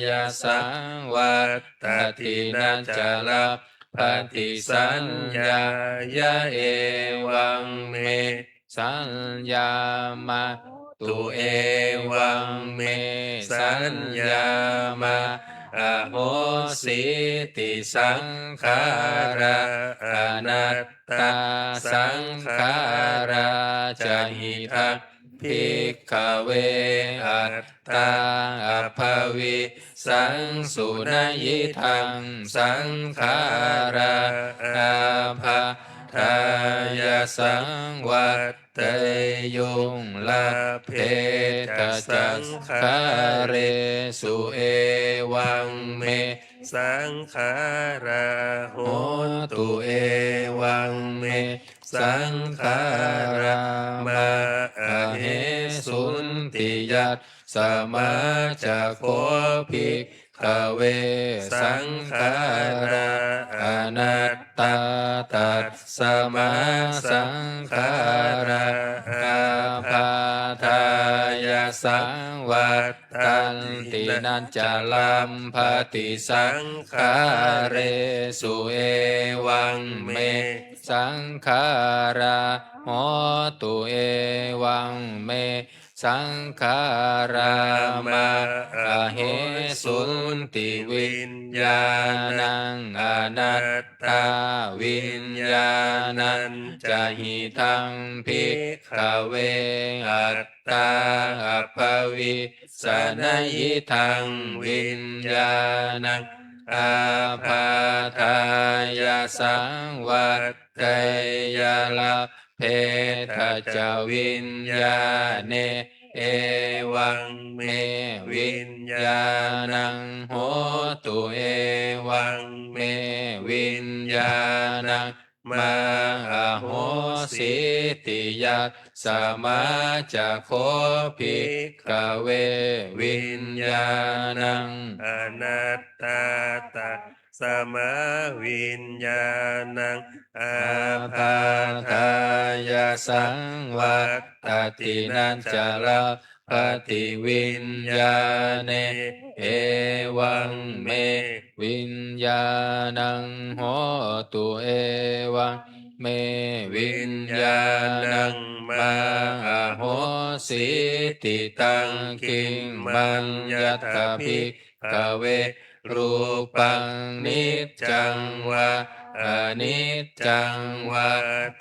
ยาสังวัตตินัจจลับปฏิสัญญายะเอวังเมสัญญามาตุเอวังเมสัญญามาโหสิติสังขาราอนัตตาสังขาราจะหิทังภิกขเวอัตตาอภวิสังสุนยิทังสังขาราอาภาทายาสังวัตเตยุงลาเพทะสังขาเรสุเอวังเมสังขาราโหตุเอวังเมสังขารามาเหสุนติยัสสมาจะโคภิกขเวสังขาราอนัตตาตัสสมาสังขาราอาภาทายาสังวัตตันตินัจจลัมภติสังขาเรสุเอวังเมสังขาราโหตุเอวังเมสังขารามาเหสุนติวิญญาณังอนัตตาวิญญาณังจะหิทังภิกขเวอัตตาอภวิสานยิทังวิญญาณังอาภาทายาสังวัตเตยาลาเพทะจวิญญาเนเอวังเมวิญญาณังโหตุเอวังเมวิญญาณังมาโหสิติยัสสมาจะโคภิกขเววิญญาณังอนัตตาตัสสมาวิญญาณังอาภาทายาสังวัตตินัจจลับปฏิวิญญาเนเอวังเมวิญญาณังโหตุเอวังเมวิญญาณังมาโหสิติตังคิงมัญญัตภิกขเวรูปังนิจจังวาอนิจจังวา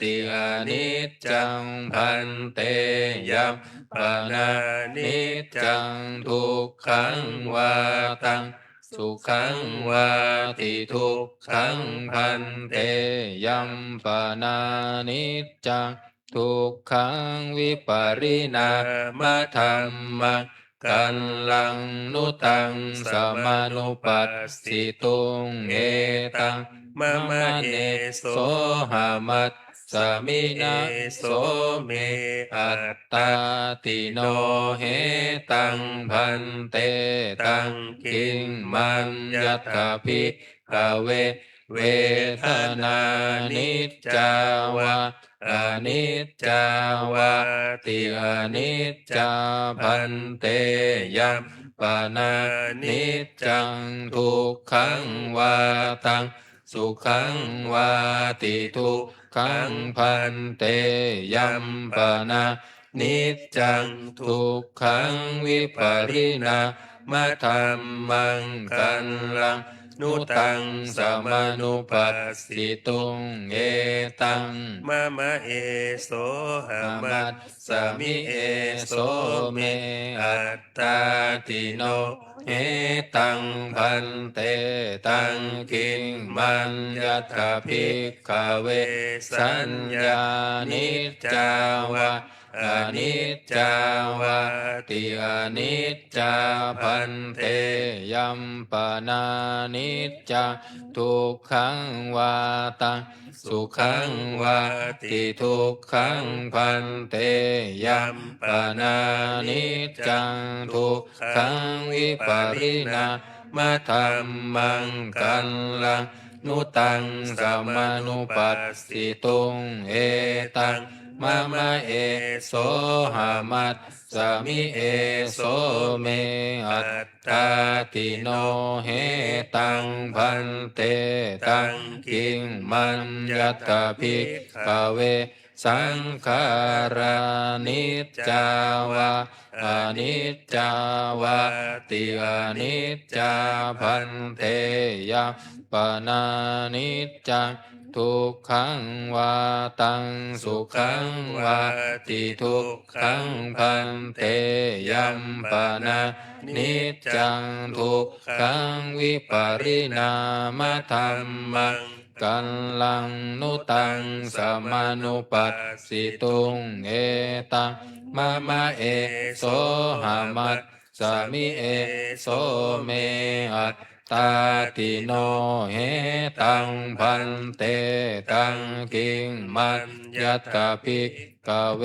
ติอนิจจังพันเตยัมปนานิจจังทุกขังวาตังสุขังวาติทุกขังพันเตยัมปนานิจจังทุกขังวิปริณามธรรมัง กันลังนุตังสมานุปัสสิตุงเอตังมะมะเอโส โสหามัตสมินะโสเมอัตตาติโนเหตังพันเตตังกิงมัญญัตถภิกขเวเวทนานิจจาวะอนิจจาวะติอนิจจาพันเตยัมปานานิจจังทุกขังวาตังสุขังวาติทุกขังพันเตยัมปานานิจจังทุกขังวิปริณามะธัมมังกันลังนุตังสมานุปัสสิตุงเอตังมะมะเอโสหามั มั ต ตสมิเอโสเมอัตตาติโนเหตังพันเตตังกิงมัญญัตถภิกขเวสัญญานิจจาวะอนิจจาวะติอนิจจาพันเตยัมปานานิจจาทุกขังวาตังสุขังวาติทุกขังพันเตยัมปานานิจจังทุกขังวิปริณามะธัมมังกันลังนุตังสมานุปัสสิตุงเอตังมะมะเอโสหามัตสมิเอโสเมอัตตาติโนเหตังพันเตตังกิงมัญญัตถภิกขเวสังขารานิจจาวะอนิจจาวะติอนิจจาพันเตยัมปานานิจจังทุกขังวาตังสุขังวาติทุกขังพันเตยัมปานานิจจังทุกขังวิปริณามะธัมมังกันลังนุตังสมานุปัสสิตุงเอตังมะมะเอโสหามัตสมิเอโสเมอัตตาติโนเหตังพันเตตังกิงมัญญัตถภิกขเว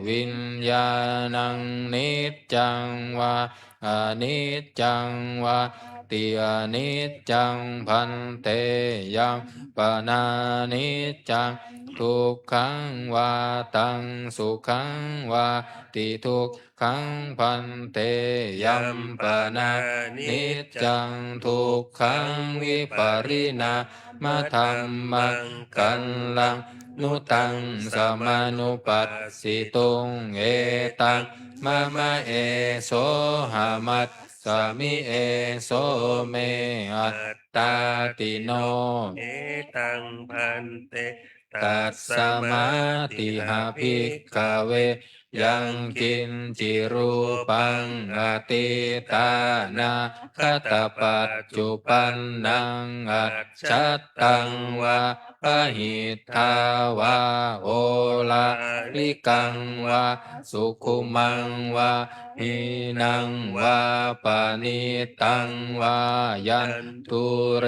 วิญญาณังนิจจังวาอนิจจังวาติอนิจจังพันเตยัมปานานิจจังทุกขังวาตังสุขังวาติทุกขังพันเตยัมปานานิจจังทุกขังวิปริณามะธัมมังกันลังนุตังสมานุปัสสิตุงเอตังมะมะเอโสหามัตสมิเอโสเมอัตตาติโน เอตังพันเต ตัสสมาติหาภิกขเวยังกินจิรูปังอติตานาคตปัจจุปันนังอัจฉัตตังวะปะหิทาวาโอลาลิกังวะสุขุมังวะหินังวะปานิตังวะยันตุเร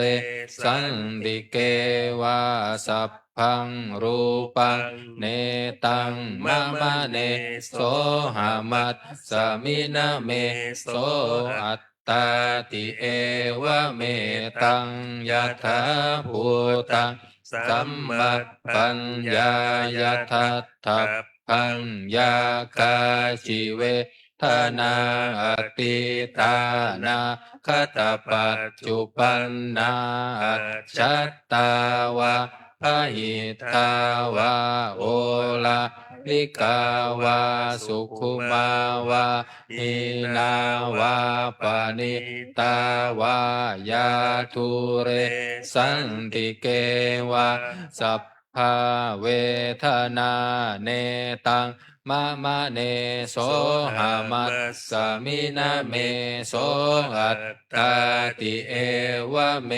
สันติเกวะสัพพังรูปังเนตังมะมะเนโสหามัตสมินะเมโสอัตตาติเอวะเมตังยะถาภูตังสัมมัตปัญญายะทัตถัพพังยากาจิเวทนาอติตานาคตปัจจุปันนาอัจฉัตตาวะพหิทาวาโอลาลิกาวาสุขุมาวาหินาวาปานิตาวายาทุเรสันติเกวะสัพพาเวทนาเนตังมะมะเนโสหามัสสมินะเมโสอัตตาติเอวะเม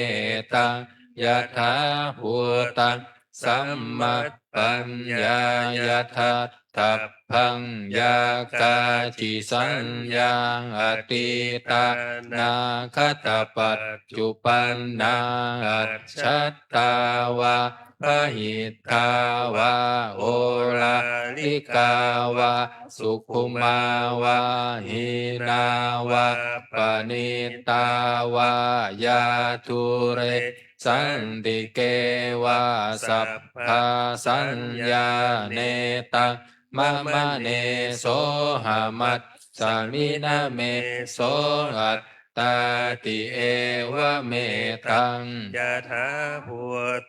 ตังยะถาภูตังสัมมัปปัญญายะทัต ทัพพังยากาจิสัญญาอติตานาคตปัจจุปันนาอัจฉัตตาวาพหิทาวาโอลาลิกาวาสุขุมาวาหินาวาปณิตาวายาทุเรสันติเกวาสัพพาสัญญาเนตังมะมะเนโสหามัตสามินาเมโสอัตตาติเอวะเมตัง ยะถาภู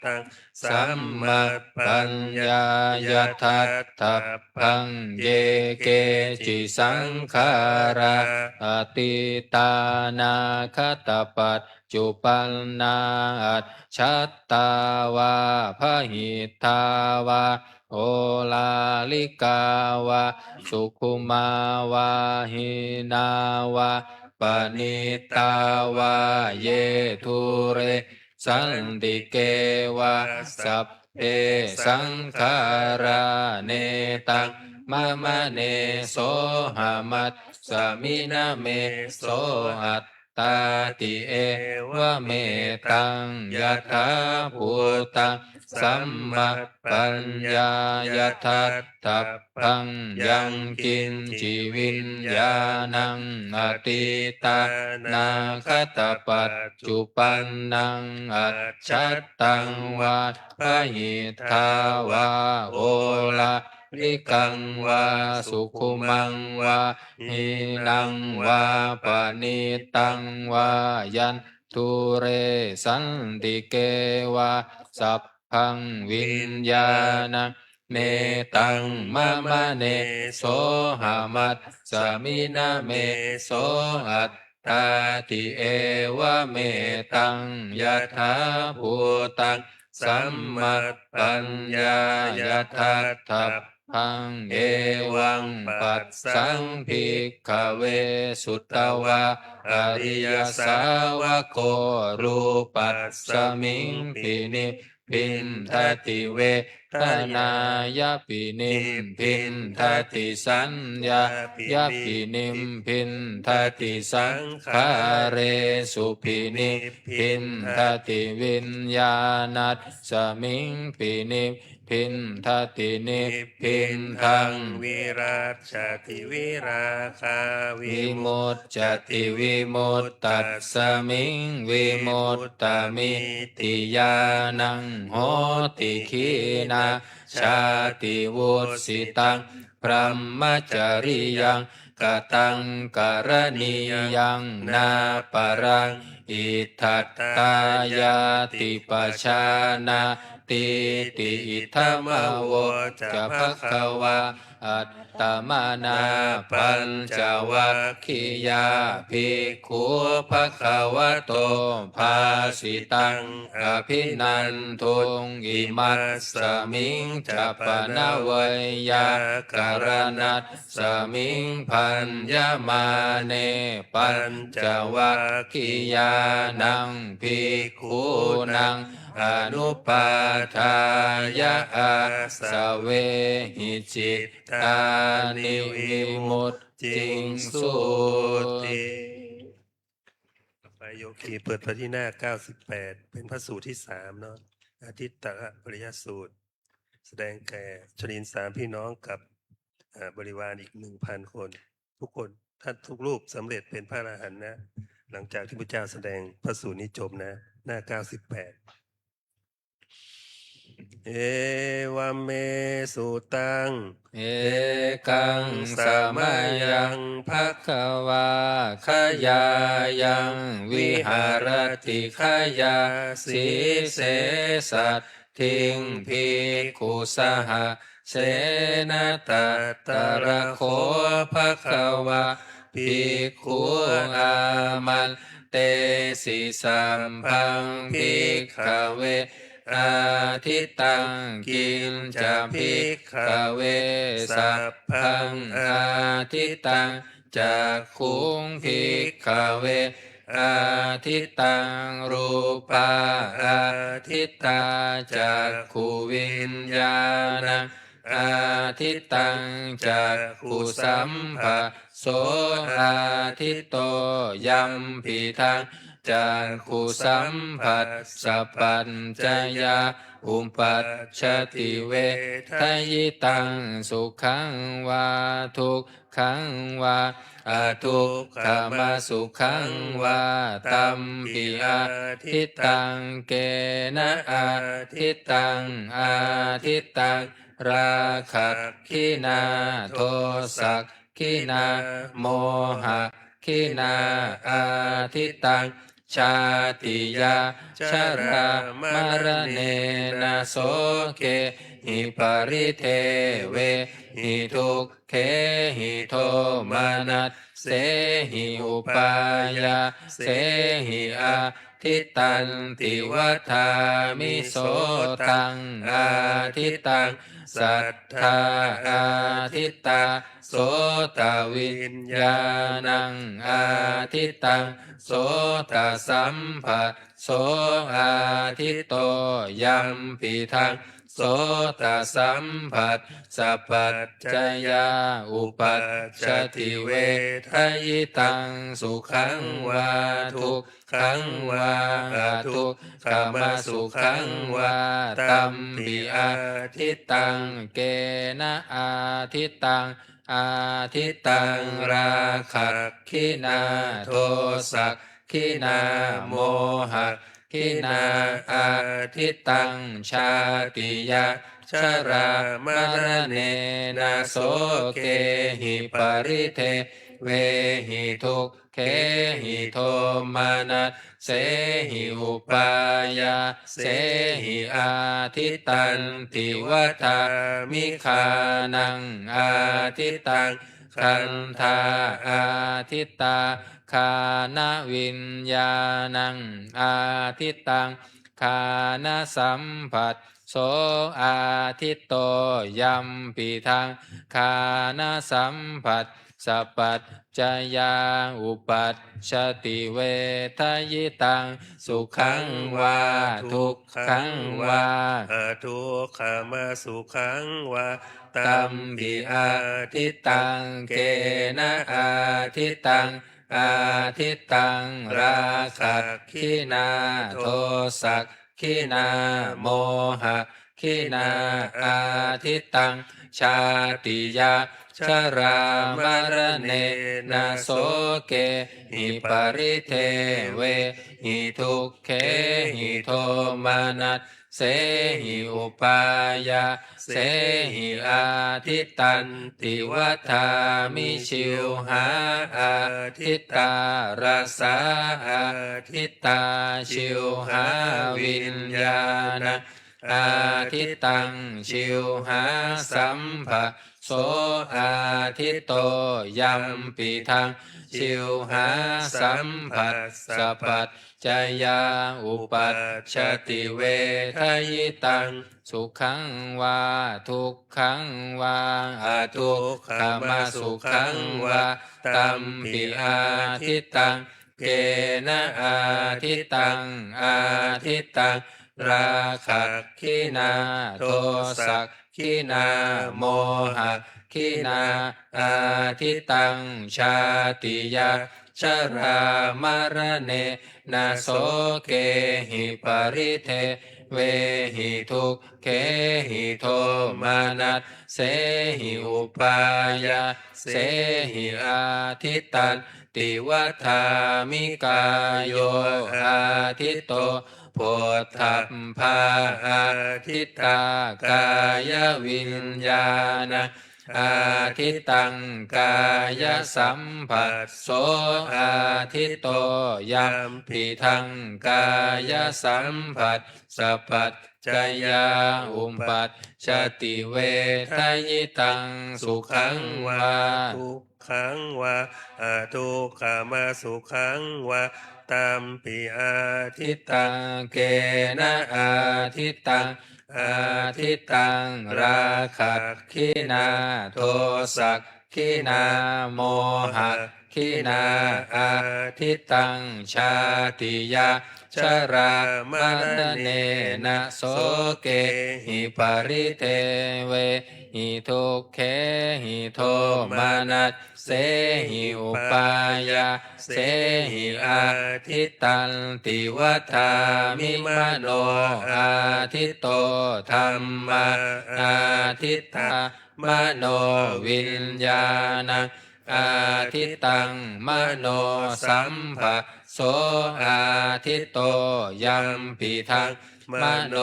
ตังสัมมาปัญญายทัตถะพังเยเกจิสังขาราอติตานาคตปัจจุปันนาอัจฉัตตาวาพหิทาวาโอลาลิกาวาสุขุมาวาหินาวาปณิตาวาเยทุเรสันติเกวะสัพเพสังขาราเนตังมะมะเนโสหามัตสมินาเมโสอัตตาติเอวะเมตังยะถาภูตังสัมมาปัญญายทัตถะพังยังกินจิวิญญาณังอติตานาคตปัจจุปันนังอัจฉัตตังวาพหิทาวาโอลาลิกังวาสุขุมังวาหินังวาปณิตังวายันทุเรสันติเกวาสัพพังวิญญาณังเนตังมะมะเนโสหามัตสมินาเมโสอัตตาติเอวะเมตังยะถาภูตังสัมมาปัญญายทัตถะพังเอวังปัสสังภิกขเวสุตตวะอริยสาวโกรูปัสสมิงปินิพินทติเวทนายปินิมพินทติสัญญายปินิมพินทติสังขาเรสุปินิพินทติวิญญาณัสสมิงปินิพินทตินิพินทัง วิราชติวิราคาวิมุตจติวิมุตตัสสมิงวิมุตตมิติญาณังโหติขีนาชาติวุสิตังพรหมจริยังกตังกรณียังนาปรังอิทัตตายาติปชานาติติอิทัมโวจะภควาอัตตมานาปัญจวัคคียาภิกขุภควโตภาสิตังอภินันทุงอิมัสสมิงจัปนาเวยากรณัสสมิงพัญญมาเนปัญจวัคคียานังภิกขุนังอนุปาทายะอาสเวหิจิตตานิวิมุตติงสุติ ไปโยคีเปิดพระที่หน้า98เป็นพระสูตรที่3เนาะอาทิตตะปริยสูตรแสดงแก่ชนิน3พี่น้องกับบริวารอีก 1,000 คนทุกคนท่านทุกรูปสำเร็จเป็นพระอรหันต์นะหลังจากที่พระเจ้าแสดงพระสูตรนี้จบนะหน้า98เอวเมสุตังเอกังสมัยยังภควาขยายังวิหารติขยาสีเสสัตทิงภิกขุสหเสนตตระโคภควาภิกขุอามันเตสิสัมพังภิกขเวอาทิตังกินจะภิกขเวสัพพังอาทิตังจักขุงภิกขเวอาทิตังรูปาอาทิตาจักขุวิญญาณัง อาทิตตังจักขุสัมภะโสอาทิตโตยัมปิทังจักขุสัมผัสสัพพัญจยาอุปัชชติเวทยิตังสุขังวาทุกขังวาอทุกขมสุขังวาตัมปิอาทิตตังเกนะอาทิตตังอาทิตตังราคะขินาโทสักขินาโมหะขินาอาทิตตังชาติยาชรามรเนนะโสเกหิปริเทเวหิทุกเขหิโทมานัสเสหิอุปายาเสหิอาทิตตันติวัฏามิโสตังอาทิตตังสัทธาอาทิตตาโสตวิญญาณังอาทิตตังโสตสัมผัสโสอาทิตโตยัมปิทังโสตสัมผัสสัพพัจจยาอุปัชชติเวทยิตังสุขังวาทุกขังวาทุกขมสุขังวาตัมปิอาทิตตังเกนะอาทิตตังอาทิตตังราคะขินาโทสักขินาโมหะขินาอาทิตตังชาติยาชรามรเนนะโสเกหิปริเทเวหิทุกเขหิโทมานัสเสหิอุปายาเสหิอาทิตตันติวัฏามิคานังอาทิตตังคันธาอาทิตตาคานวิญญาณังอาทิตตังคานสัมผัสโสอาทิตโตยัมปิทังคานสัมผัสสัพพัจจยาอุปัชชติเวทยิตังสุขังวาทุกขังวาทุกขมสุขังวาตัมปิอาทิตตังเกนะอาทิตตังอาทิตตังราคะขินาโทสักขินาโมหะขินาอาทิตตังชาติยาชรามรเนนะโสเกหิปริเทเวหิทุกเขหิโทมานัสเสหิอุปายาเสหิอาทิตตันติวัฏามิชิวหาอาทิตตาราสาอาทิตตาชิวหาวิญญาณอาทิตตังชิวหาสัมภะโสอาทิตโตยัมปิทังชิวหาสัมผัสสัพพัจจยาอุปัชชติเวทยิตังสุขังวาทุกขังวาทุกขมสุขังวาตัมปิอาทิตตังเกนะอาทิตตังอาทิตตังราคะขินาโทสักขินาโมหะขินาอาทิตตังชาติยาชรามรเนนะโสเกหิปริเทเวหิทุกเขหิโทมานัสเสหิอุปายาเสหิอาทิตตันติวัฏามิกายโยอาทิตโตโพธัพพาอาทิตตากายวิญญาณอาทิตตังกายสัมผัสโสอาทิตโตยัมปิทังกายสัมผัสสัพพัจจยาอุปัชชติเวทยิตังสุขังวาทุกขังวาทุกขมสุขังวาตัมปิอาทิตตังเกนะอาทิตตังอาทิตตังราคะขินาโทสักขินาโมหะข ขินาอาทิตังชาติยาชรามรเนนะโสเกหิปริเทเวหิทุกเขหิโทมานัสเสหิอุปายาเสหิอาทิตันติวัฏามิมโนอาทิตโตธัมมาอาทิตตามโนวิญญาณังอาทิตตังมโนสัมภะโสอาทิตโตยัมปิทังมโน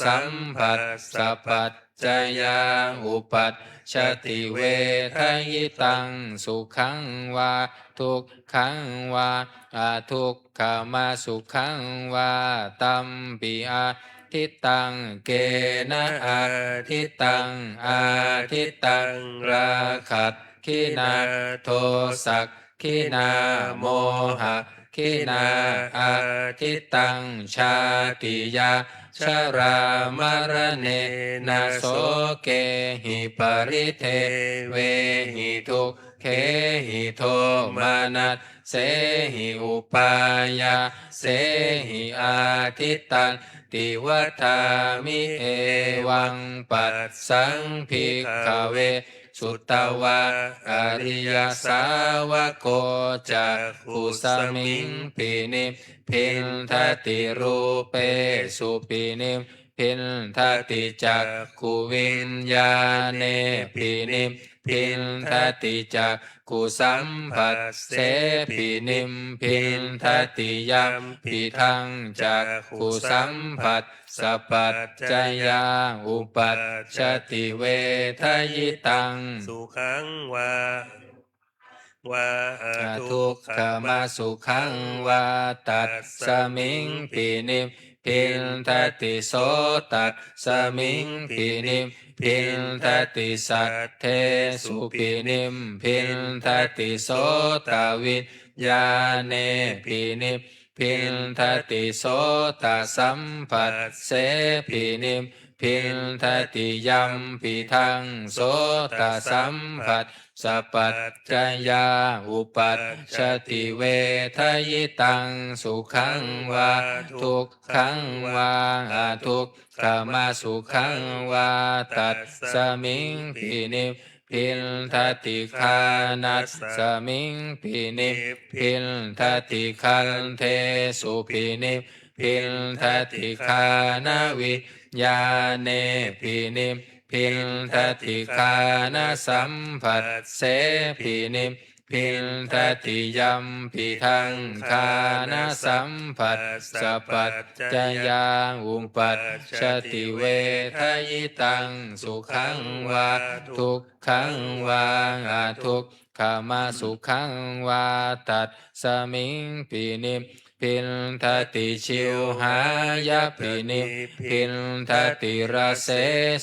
สัมผัสสะปัจจยาอุปัชชติเวทยิตังสุขังวาทุกขังวาอาทุกขมาสุขังวาตัมปิอาทิตังเกนะอาทิตังอาทิตังราคัตขินาโทสักขินาโมหะขินาอาทิตังชาติยาชรามรเนนะโสเกหิปริเทเวหิทุกเขหิโทมานัสเสหิอุปายาเสหิอาทิตันติวัฏามิเอวังปัสสังภิกขเวสุตตวะอริยสาวโกจักขุสมิงปินิพินทติรูเปสุปินิพินทติจักขุวิญญาเนปินิพินทติจักขุสัมผัสเสปินิพินทติยัมปิทังจักขุสัมผัสสะปัจจยาอุปัชชติเวทยิตังสุขังวาทุกขมาสุขังวาตัสสมิงปินิพินทติโสตัสสมิงปินิพินทติสัทเทสุปินิพินทติโสตวิญญาเนปินิพินทติโสตสัมผัสเสปินิพินทติยัมปิทังโสตสัมผัสสะปัจจยาอุปัชชติเวทยิตังสุขังวาทุกขังวาทุกขมาสุขังวาตัสสมิงปินิพินทติคานัสสมิงปินิพินทติคันเทสุปินิพินทติคานวิญาเนปินิพินทติคานสัมผัสเสปินิพินทติยัมปิทังคานสัมผัสสะปัจจยาอุปัชชติเวทยิตังสุขังวาทุกขังวาทุกขมาสุขังวาตัสสมิงปินิพินทติชิวหายาปินิพินทติราเส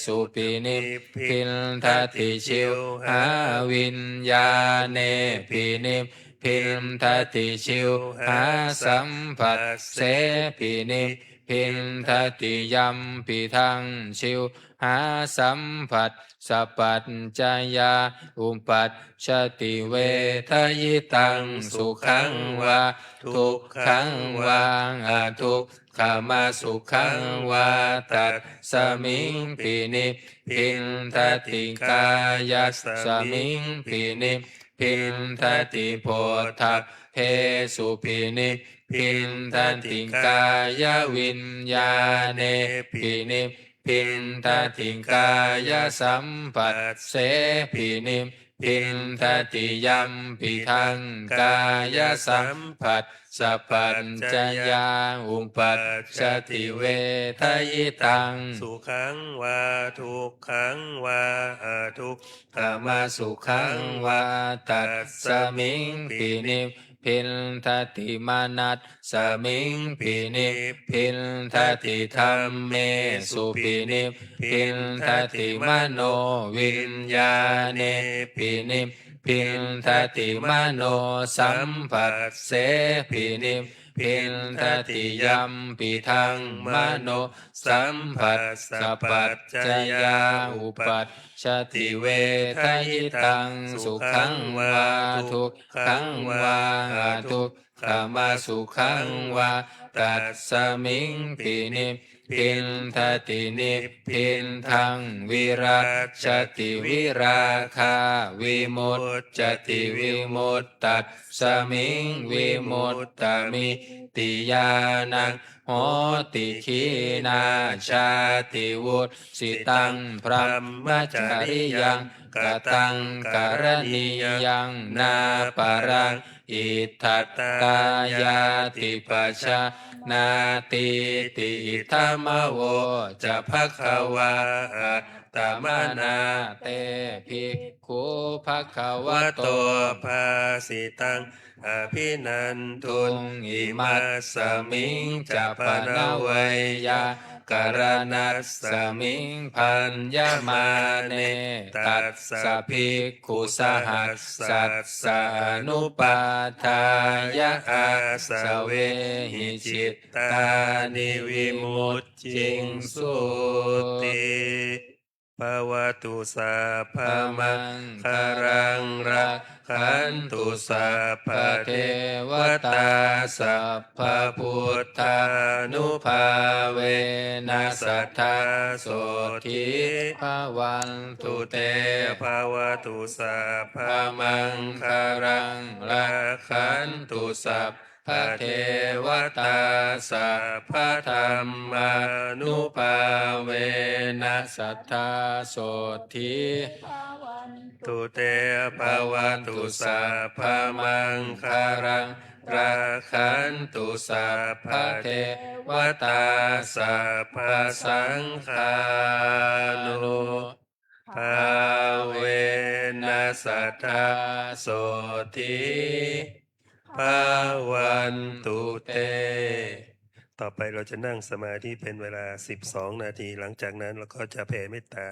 สุปินิพินทติชิวหาวิญญาเนปินิพินทติชิวหาสัมผัสเสปินิพินทติยัมปิทังชิวหาสัมผัสสะปัจจยาอุปัชชติเวทยิตังสุขังวาทุกขังวาทุกขมาสุขังวาตัสสมิงปินิพินทติกายสสมิงปินิพินทติโพธพเพสุปินิพินทติกายวิญญาเนปินิพินทติกายสัมผัสเสปินิพินทติยัมปิทังกายสัมผัสสะปัจจยาอุปัชชติเวทยิตังสุขังวาทุกขังวาทุกขมาสุขังวาตัสสมิงปินิพินทติมานัสสมิงปินิพินทติธัมเมสุปินิพินทติมโนวิญญาเนปินิพินทติมโนสัมผัสเสปินิ พินทติยัมปิทังมโนสัมผัสสะปัจจยาอุปัชชติเวทยิตังสุขังวาทุกขังวาทุกขมาสุขังวาตัสสมิงปินิพินทตินิพินทังวิราชติวิราคาวิมุตจติวิมุตตัสสมิงวิมุตตมิติยานังโหติขีนาชาติวุตสิตังพรหมจาริยังกตังกรณียังนาปารังอิทัตตายาติปัชชานาติติธรรมโวจะภควาตมนาเตภิกขุภควโตภาสิตังอภินันทุนอิมัสสมิงจะปนวัยยากรณัสสมิงพันยมาเนตัสสะภิกขุสหัสสัสสะอนุปาทายะอาสเวหิจิตตานิวิมุตติงสุติภวตุสัพพมังคารังรักขันตุสัพพเทวตาสัพพพุทธานุภาเวนัสสัทธาโสทิภวันตุเตภวตุสัพพมังคารังรักขันตุสัพพเทวตาสัพพธรรมานุภาเวนัสสัทธาโสทิตุเตภวตุสัพพมังคารังราคันตุสัพพเทวตาสัพพสังฆานุภาเวนัสสัทธาโสทิภาวันตุเตต่อไปเราจะนั่งสมาธิเป็นเวลา12 นาทีหลังจากนั้นเราก็จะแผ่เมตตา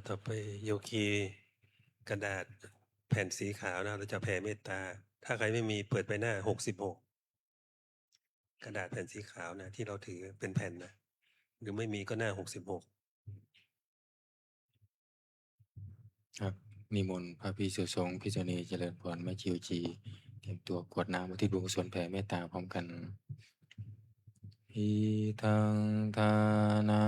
ต่อไปโยคีกระดาษแผ่นสีขาวนะเราจะแผ่เมตตาถ้าใครไม่มีเปิดไปหน้า66กระดาษแผ่นสีขาวนะที่เราถือเป็นแผ่นนะหรือไม่มีก็หน้า66ครับนิมนต์พระภิกษุสงฆ์ภิกษุณีเจริญพรแม่ชิวจีเตรียมตัวกรวดน้ำอุทิศบุญกุศลแผ่เมตตาพร้อมกันอิทังทานา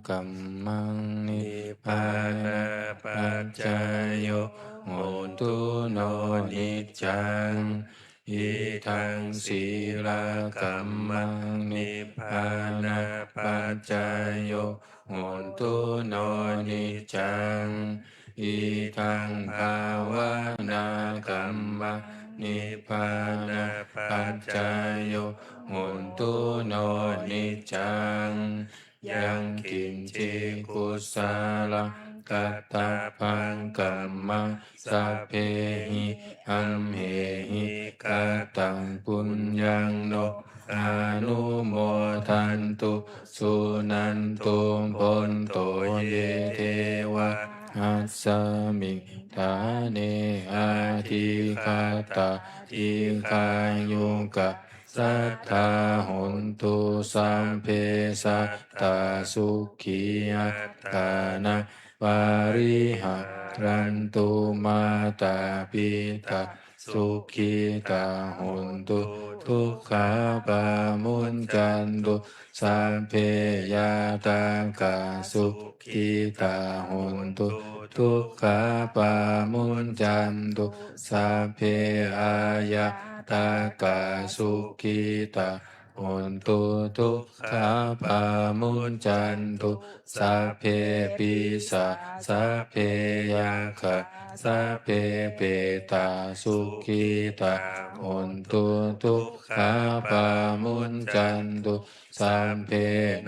กัมมังนิพานาปัจจายโยโหตุโนนิจจังอิทังศีลกัมมังนิพานาปัจจายโยโหตุโนนิจจังอิทังภาวนากัมมังนิพพานาปัจจายโยโหตุโนนิจจังยังกินจิกุสาลังกัตตพังกัมมังสัพเพหิอัมเหหิกัตตังปุญญังโนอานุโมทันตุสุนันตุปนโตเยเทวะอัสสมิทาเนอาทิคาตาทิคายุกะสัทธาหุนตุสัมเพสัตตาสุขีอัตตานะปาริหารันตุมาตาปิตาสุขีตาหุนตุทุกขาปามุนจันตุสัพเพยาตากาสุขีตาหุนตุทุกขาปามุนจันตุสัพเพอายะตากาสุขีตาหุนตุทุกขาปามุนจันตุสัพเพปิสาสัพเพยังคะสัพเพเปตาสุขีตาหุนตุทุกขาปามุนจันตุสัพเพ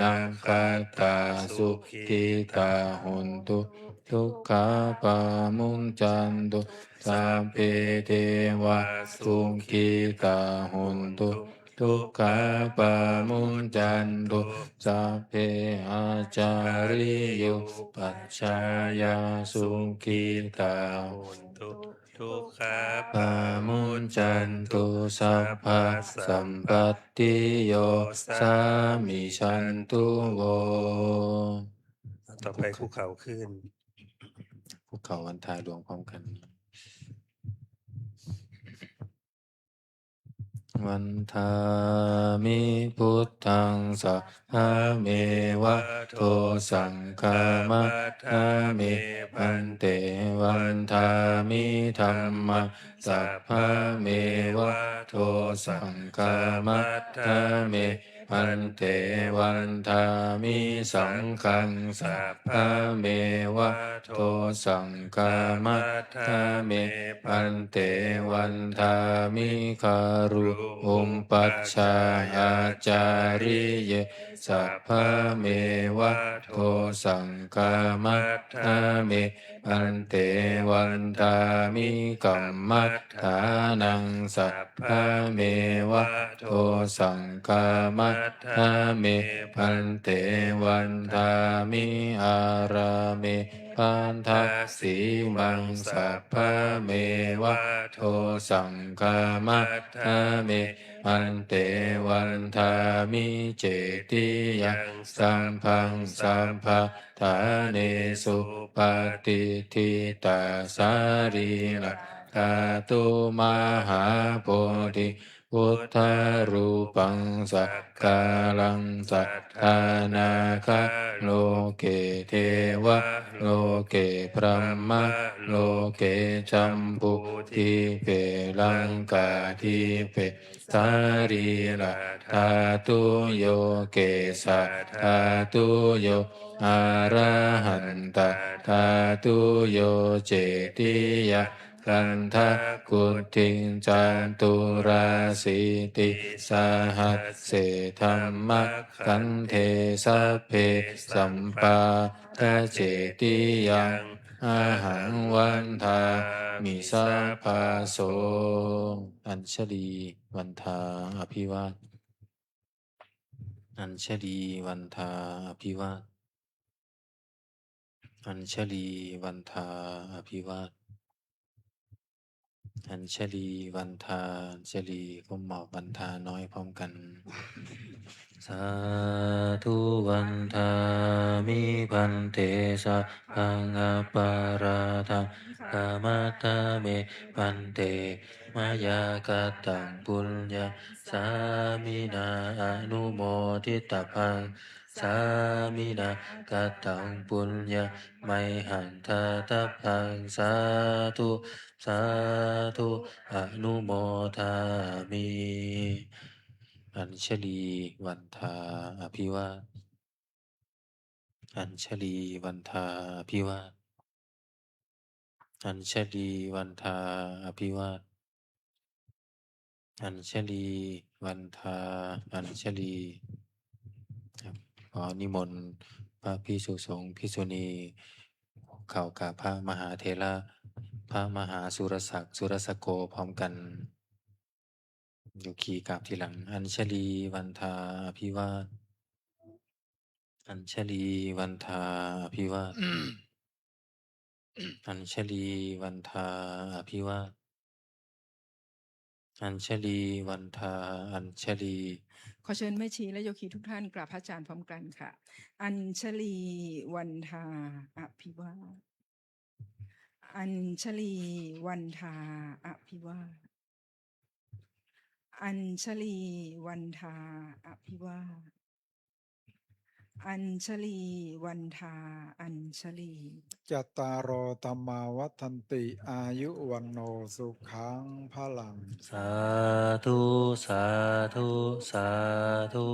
นังคตาสุขีตาหุนตุทุกขาปามุนจันตุสัพเพเทวะสุขีตาหุนตุทุกขาปามุนจันตุสัพเพอาจาริโยปัจจายาสุขีตาหุนตุทุกขาปามุนจันตุสัพพะสัมปติโยสามิชันตุโวต่อไปคุกเข่าขึ้นภูเขาวันทาดวงพร้อมกันวันทามิพุทธังสัพพะเมวะโตสังฆามัฏฐามิปันเตวันทามิธัมมังสัพพะเมวะโตสังฆามัฏฐามิปันเตวันทามิสังฆังสัพพะเมวะโตสังฆามัฏฐามิปันเตวันทามิคารุอุมปัชฌายาจาริเยสัพพะเมวะโตสังฆามัฏฐามิปันเตวันทามิกัมมัฏฐานังสัพพะเมวะโตสังฆามัฏฐามิปันเตวันทามิอารามิปันทัสสีมังสัพพะเมวะโตสังฆามัฏฐามิปันเตวันทามิเจติยังสัมพังสัมภะทาเนสุปฏิทิตาสารีละกาตุมหาโพธิพุทธรูปังสักกาลังสัทธานาคาโลเกเทวะโลเกพระมะโลเกจัมปุทิเปลังกาทิเปสารีละธาตุโยเกสัทธาตุโยอะระหันตธาตุโยเจติยะคันทะกุติงจันตุราสิติสหัสเสธัมมะคันเทสัพเพสัมปาทะเจติยังอาหังวันทามิสัพพะโสอัญชลีวันทาอภิวาทอัญชลีวันทาอภิวาท อัญชลีวันทาอภิวาทอัญชลีวันทาอัญชลีก้มหมอบวันทาน้อยพร้อมกัน สาธุวันทามิพันเตสะพังอปาราทังกามัตตะเมพันเตมายากตังปุญญาสามินาอนุโมทิตพังสามินากตังปุญญาไมหันทตพังสาธุสาธุอนุโมทามิ อัญชลีวันทาอภิวาทอัญชลีวันทาอภิวาทอัญชลีวันทาอภิวาทอัญชลีวันทาอัญชลีครับขอนิมนต์พระภิกษุสงฆ์ภิกษุณีเข้ากราบพระมหาเถระพระมหาสุรศักดิ์สุรสโกพร้อมกันอยู่คีกราบทีหลังอัญชลีวันทาอภิวาทอัญชลีวันทาอภิวาท อัญชลีวันทาอภิวาทอัญชลีวันทาอัญชลี ขอเชิญแม่ชีและโยคีทุกท่านกราบพระอาจารย์พร้อมกันค่ะ อัญชลีวันทาอภิวาทอัญชลีวันทาอภิวาทอัญชลีวันทาอภิวาทอัญชลีวันทาอัญชลี จัตตารโอธรรมาวัฏันติอายุวันโนสุขังพลัง สาธุสาธุสาธุ